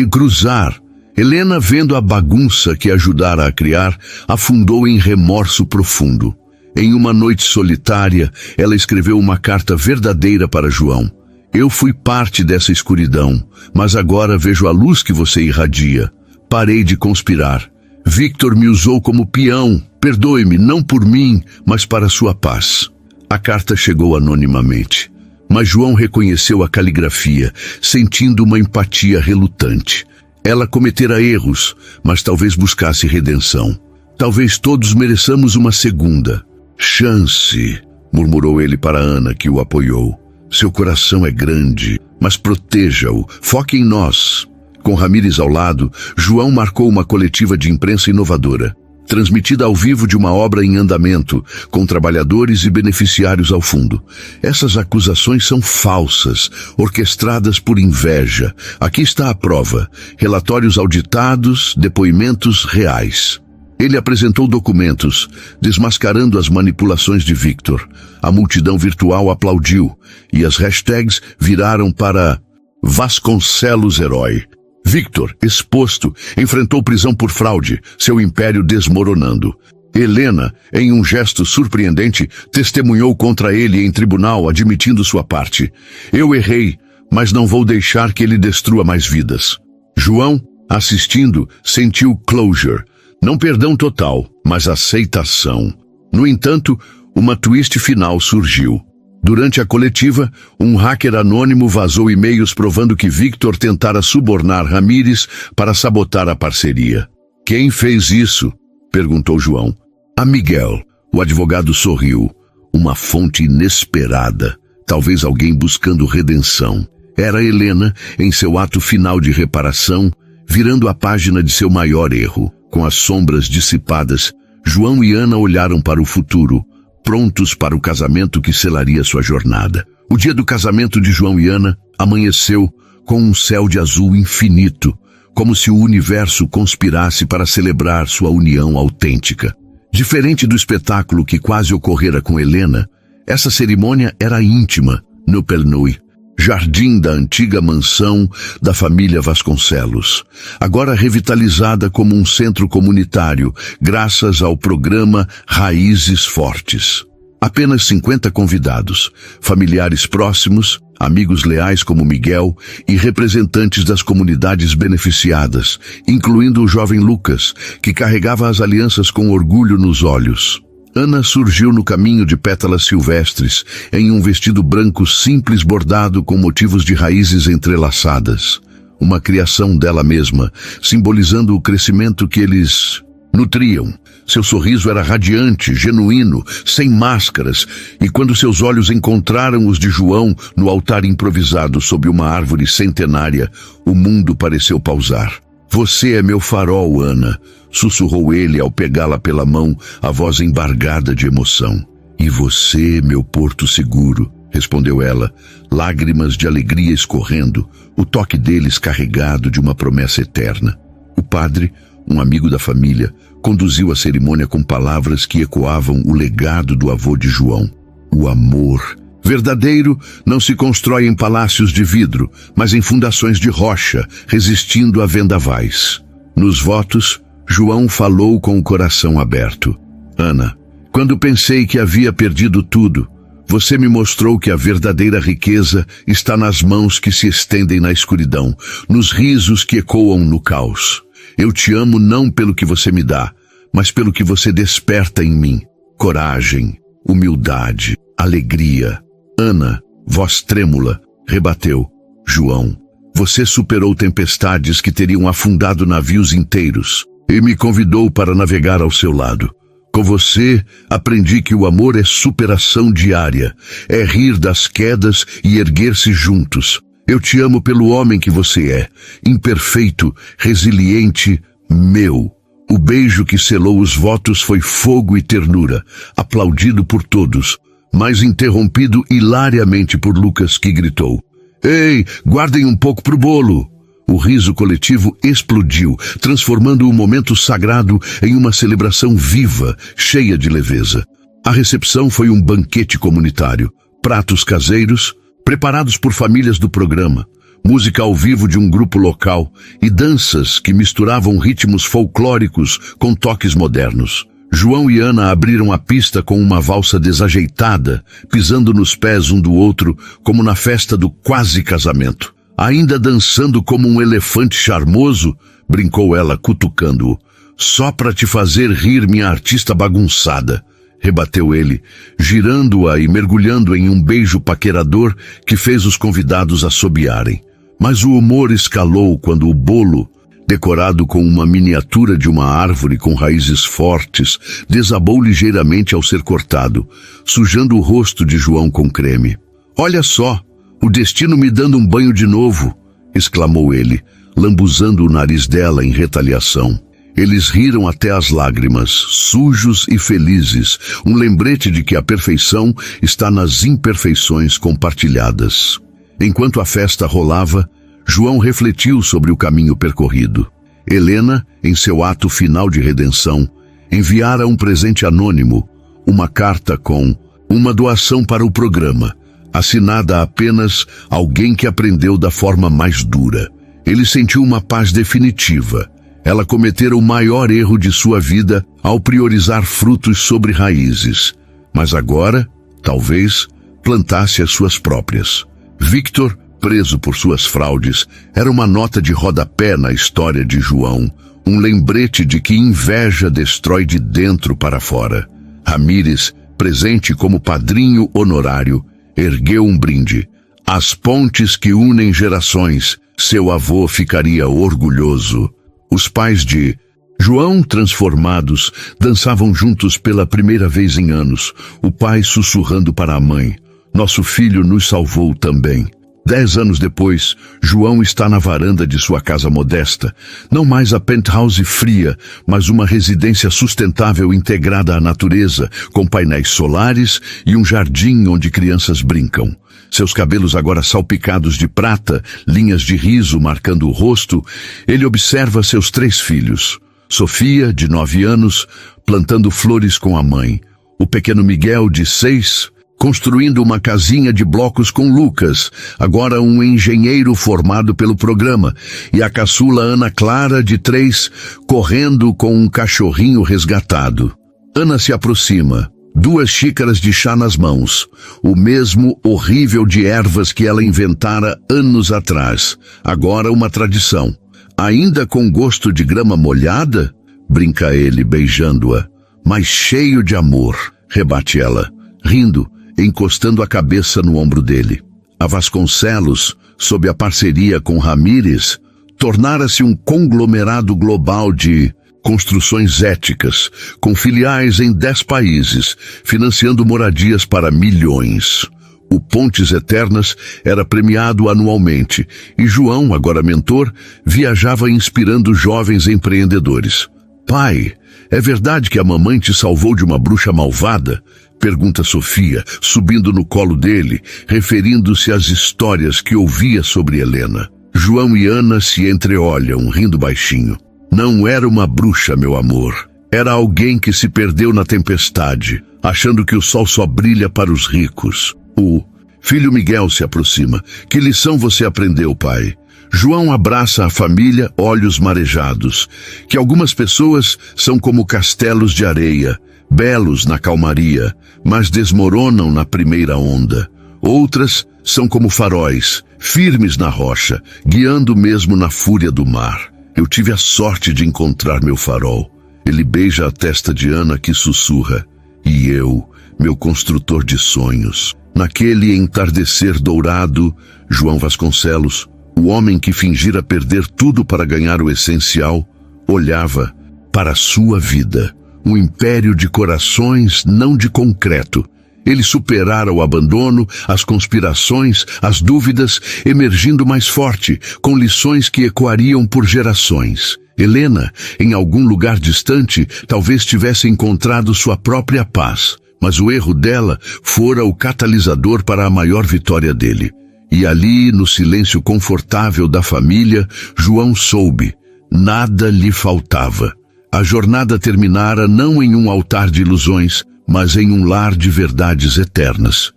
cruzar. Helena, vendo a bagunça que ajudara a criar, afundou em remorso profundo. Em uma noite solitária, ela escreveu uma carta verdadeira para João. Eu fui parte dessa escuridão, mas agora vejo a luz que você irradia. Parei de conspirar. Victor me usou como peão. Perdoe-me, não por mim, mas para sua paz. A carta chegou anonimamente, mas João reconheceu a caligrafia, sentindo uma empatia relutante. Ela cometera erros, mas talvez buscasse redenção. Talvez todos mereçamos uma segunda chance, murmurou ele para Ana, que o apoiou. Seu coração é grande, mas proteja-o, foque em nós. Com Ramírez ao lado, João marcou uma coletiva de imprensa inovadora. transmitida ao vivo de uma obra em andamento, com trabalhadores e beneficiários ao fundo. Essas acusações são falsas, orquestradas por inveja. Aqui está a prova: relatórios auditados, depoimentos reais. Ele apresentou documentos, desmascarando as manipulações de Victor. A multidão virtual aplaudiu, e as hashtags viraram para Vasconcelos Herói. Victor, exposto, enfrentou prisão por fraude, seu império desmoronando. Helena, em um gesto surpreendente, testemunhou contra ele em tribunal, admitindo sua parte. Eu errei, mas não vou deixar que ele destrua mais vidas. João, assistindo, sentiu closure. Não perdão total, mas aceitação. No entanto, uma twist final surgiu. Durante a coletiva, um hacker anônimo vazou e-mails provando que Victor tentara subornar Ramírez para sabotar a parceria. Quem fez isso? Perguntou João. A Miguel. O advogado sorriu. Uma fonte inesperada. Talvez alguém buscando redenção. Era Helena, em seu ato final de reparação, virando a página de seu maior erro. Com as sombras dissipadas, João e Ana olharam para o futuro, prontos para o casamento que selaria sua jornada. O dia do casamento de João e Ana amanheceu com um céu de azul infinito, como se o universo conspirasse para celebrar sua união autêntica. Diferente do espetáculo que quase ocorrera com Helena, essa cerimônia era íntima, no Pernui, jardim da antiga mansão da família Vasconcelos, agora revitalizada como um centro comunitário, graças ao programa Raízes Fortes. Apenas 50 convidados, familiares próximos, amigos leais como Miguel e representantes das comunidades beneficiadas, incluindo o jovem Lucas, que carregava as alianças com orgulho nos olhos. Ana surgiu no caminho de pétalas silvestres, em um vestido branco simples bordado com motivos de raízes entrelaçadas. Uma criação dela mesma, simbolizando o crescimento que eles nutriam. Seu sorriso era radiante, genuíno, sem máscaras, e quando seus olhos encontraram os de João no altar improvisado sob uma árvore centenária, o mundo pareceu pausar. Você é meu farol, Ana, sussurrou ele ao pegá-la pela mão, a voz embargada de emoção. E você, meu porto seguro, respondeu ela, lágrimas de alegria escorrendo, o toque deles carregado de uma promessa eterna. O padre, um amigo da família, conduziu a cerimônia com palavras que ecoavam o legado do avô de João. O amor verdadeiro não se constrói em palácios de vidro, mas em fundações de rocha, resistindo a vendavais. Nos votos, João falou com o coração aberto. Ana, quando pensei que havia perdido tudo, você me mostrou que a verdadeira riqueza está nas mãos que se estendem na escuridão, nos risos que ecoam no caos. Eu te amo não pelo que você me dá, mas pelo que você desperta em mim. Coragem, humildade, alegria. Ana, voz trêmula, rebateu. João, você superou tempestades que teriam afundado navios inteiros e me convidou para navegar ao seu lado. Com você, aprendi que o amor é superação diária, é rir das quedas e erguer-se juntos. Eu te amo pelo homem que você é, imperfeito, resiliente, meu. O beijo que selou os votos foi fogo e ternura, aplaudido por todos, mas interrompido hilariamente por Lucas, que gritou: Ei, guardem um pouco pro bolo! O riso coletivo explodiu, transformando o momento sagrado em uma celebração viva, cheia de leveza. A recepção foi um banquete comunitário, pratos caseiros, preparados por famílias do programa, música ao vivo de um grupo local e danças que misturavam ritmos folclóricos com toques modernos. João e Ana abriram a pista com uma valsa desajeitada, pisando nos pés um do outro, como na festa do quase casamento. Ainda dançando como um elefante charmoso, brincou ela, cutucando-o. Só para te fazer rir, minha artista bagunçada, rebateu ele, girando-a e mergulhando em um beijo paquerador que fez os convidados assobiarem. Mas o humor escalou quando o bolo, decorado com uma miniatura de uma árvore com raízes fortes, desabou ligeiramente ao ser cortado, sujando o rosto de João com creme. Olha só, o destino me dando um banho de novo, exclamou ele, lambuzando o nariz dela em retaliação. Eles riram até as lágrimas, sujos e felizes, um lembrete de que a perfeição está nas imperfeições compartilhadas. Enquanto a festa rolava, João refletiu sobre o caminho percorrido. Helena, em seu ato final de redenção, enviara um presente anônimo, uma carta com uma doação para o programa, assinada a apenas alguém que aprendeu da forma mais dura. Ele sentiu uma paz definitiva. Ela cometera o maior erro de sua vida ao priorizar frutos sobre raízes. Mas agora, talvez, plantasse as suas próprias. Victor, preso por suas fraudes, era uma nota de rodapé na história de João, um lembrete de que inveja destrói de dentro para fora. Ramírez, presente como padrinho honorário, ergueu um brinde. As pontes que unem gerações, seu avô ficaria orgulhoso. Os pais de João, transformados, dançavam juntos pela primeira vez em anos, o pai sussurrando para a mãe: "Nosso filho nos salvou também." 10 anos depois, João está na varanda de sua casa modesta, não mais a penthouse fria, mas uma residência sustentável integrada à natureza, com painéis solares e um jardim onde crianças brincam. Seus cabelos agora salpicados de prata, linhas de riso marcando o rosto, ele observa seus 3 filhos. Sofia, de 9 anos, plantando flores com a mãe. O pequeno Miguel, de 6, construindo uma casinha de blocos com Lucas, agora um engenheiro formado pelo programa, e a caçula Ana Clara, de 3, correndo com um cachorrinho resgatado. Ana se aproxima, 2 xícaras de chá nas mãos, o mesmo horrível de ervas que ela inventara anos atrás, agora uma tradição. "Ainda com gosto de grama molhada?" brinca ele, beijando-a. "Mas cheio de amor", rebate ela, rindo, encostando a cabeça no ombro dele. A Vasconcelos, sob a parceria com Ramírez, tornara-se um conglomerado global de construções éticas, com filiais em 10 países, financiando moradias para milhões. O Pontes Eternas era premiado anualmente, e João, agora mentor, viajava inspirando jovens empreendedores. "Pai, é verdade que a mamãe te salvou de uma bruxa malvada?" pergunta Sofia, subindo no colo dele, referindo-se às histórias que ouvia sobre Helena. João e Ana se entreolham, rindo baixinho. "Não era uma bruxa, meu amor. Era alguém que se perdeu na tempestade, achando que o sol só brilha para os ricos." O filho Miguel se aproxima. "Que lição você aprendeu, pai?" João abraça a família, olhos marejados. Que algumas pessoas são como castelos de areia, belos na calmaria, mas desmoronam na primeira onda. Outras são como faróis, firmes na rocha, guiando mesmo na fúria do mar. Eu tive a sorte de encontrar meu farol. Ele beija a testa de Ana, que sussurra: "E eu, meu construtor de sonhos." Naquele entardecer dourado, João Vasconcelos, o homem que fingira perder tudo para ganhar o essencial, olhava para a sua vida. Um império de corações, não de concreto. Ele superara o abandono, as conspirações, as dúvidas, emergindo mais forte, com lições que ecoariam por gerações. Helena, em algum lugar distante, talvez tivesse encontrado sua própria paz, mas o erro dela fora o catalisador para a maior vitória dele. E ali, no silêncio confortável da família, João soube, nada lhe faltava. A jornada terminara não em um altar de ilusões, mas em um lar de verdades eternas.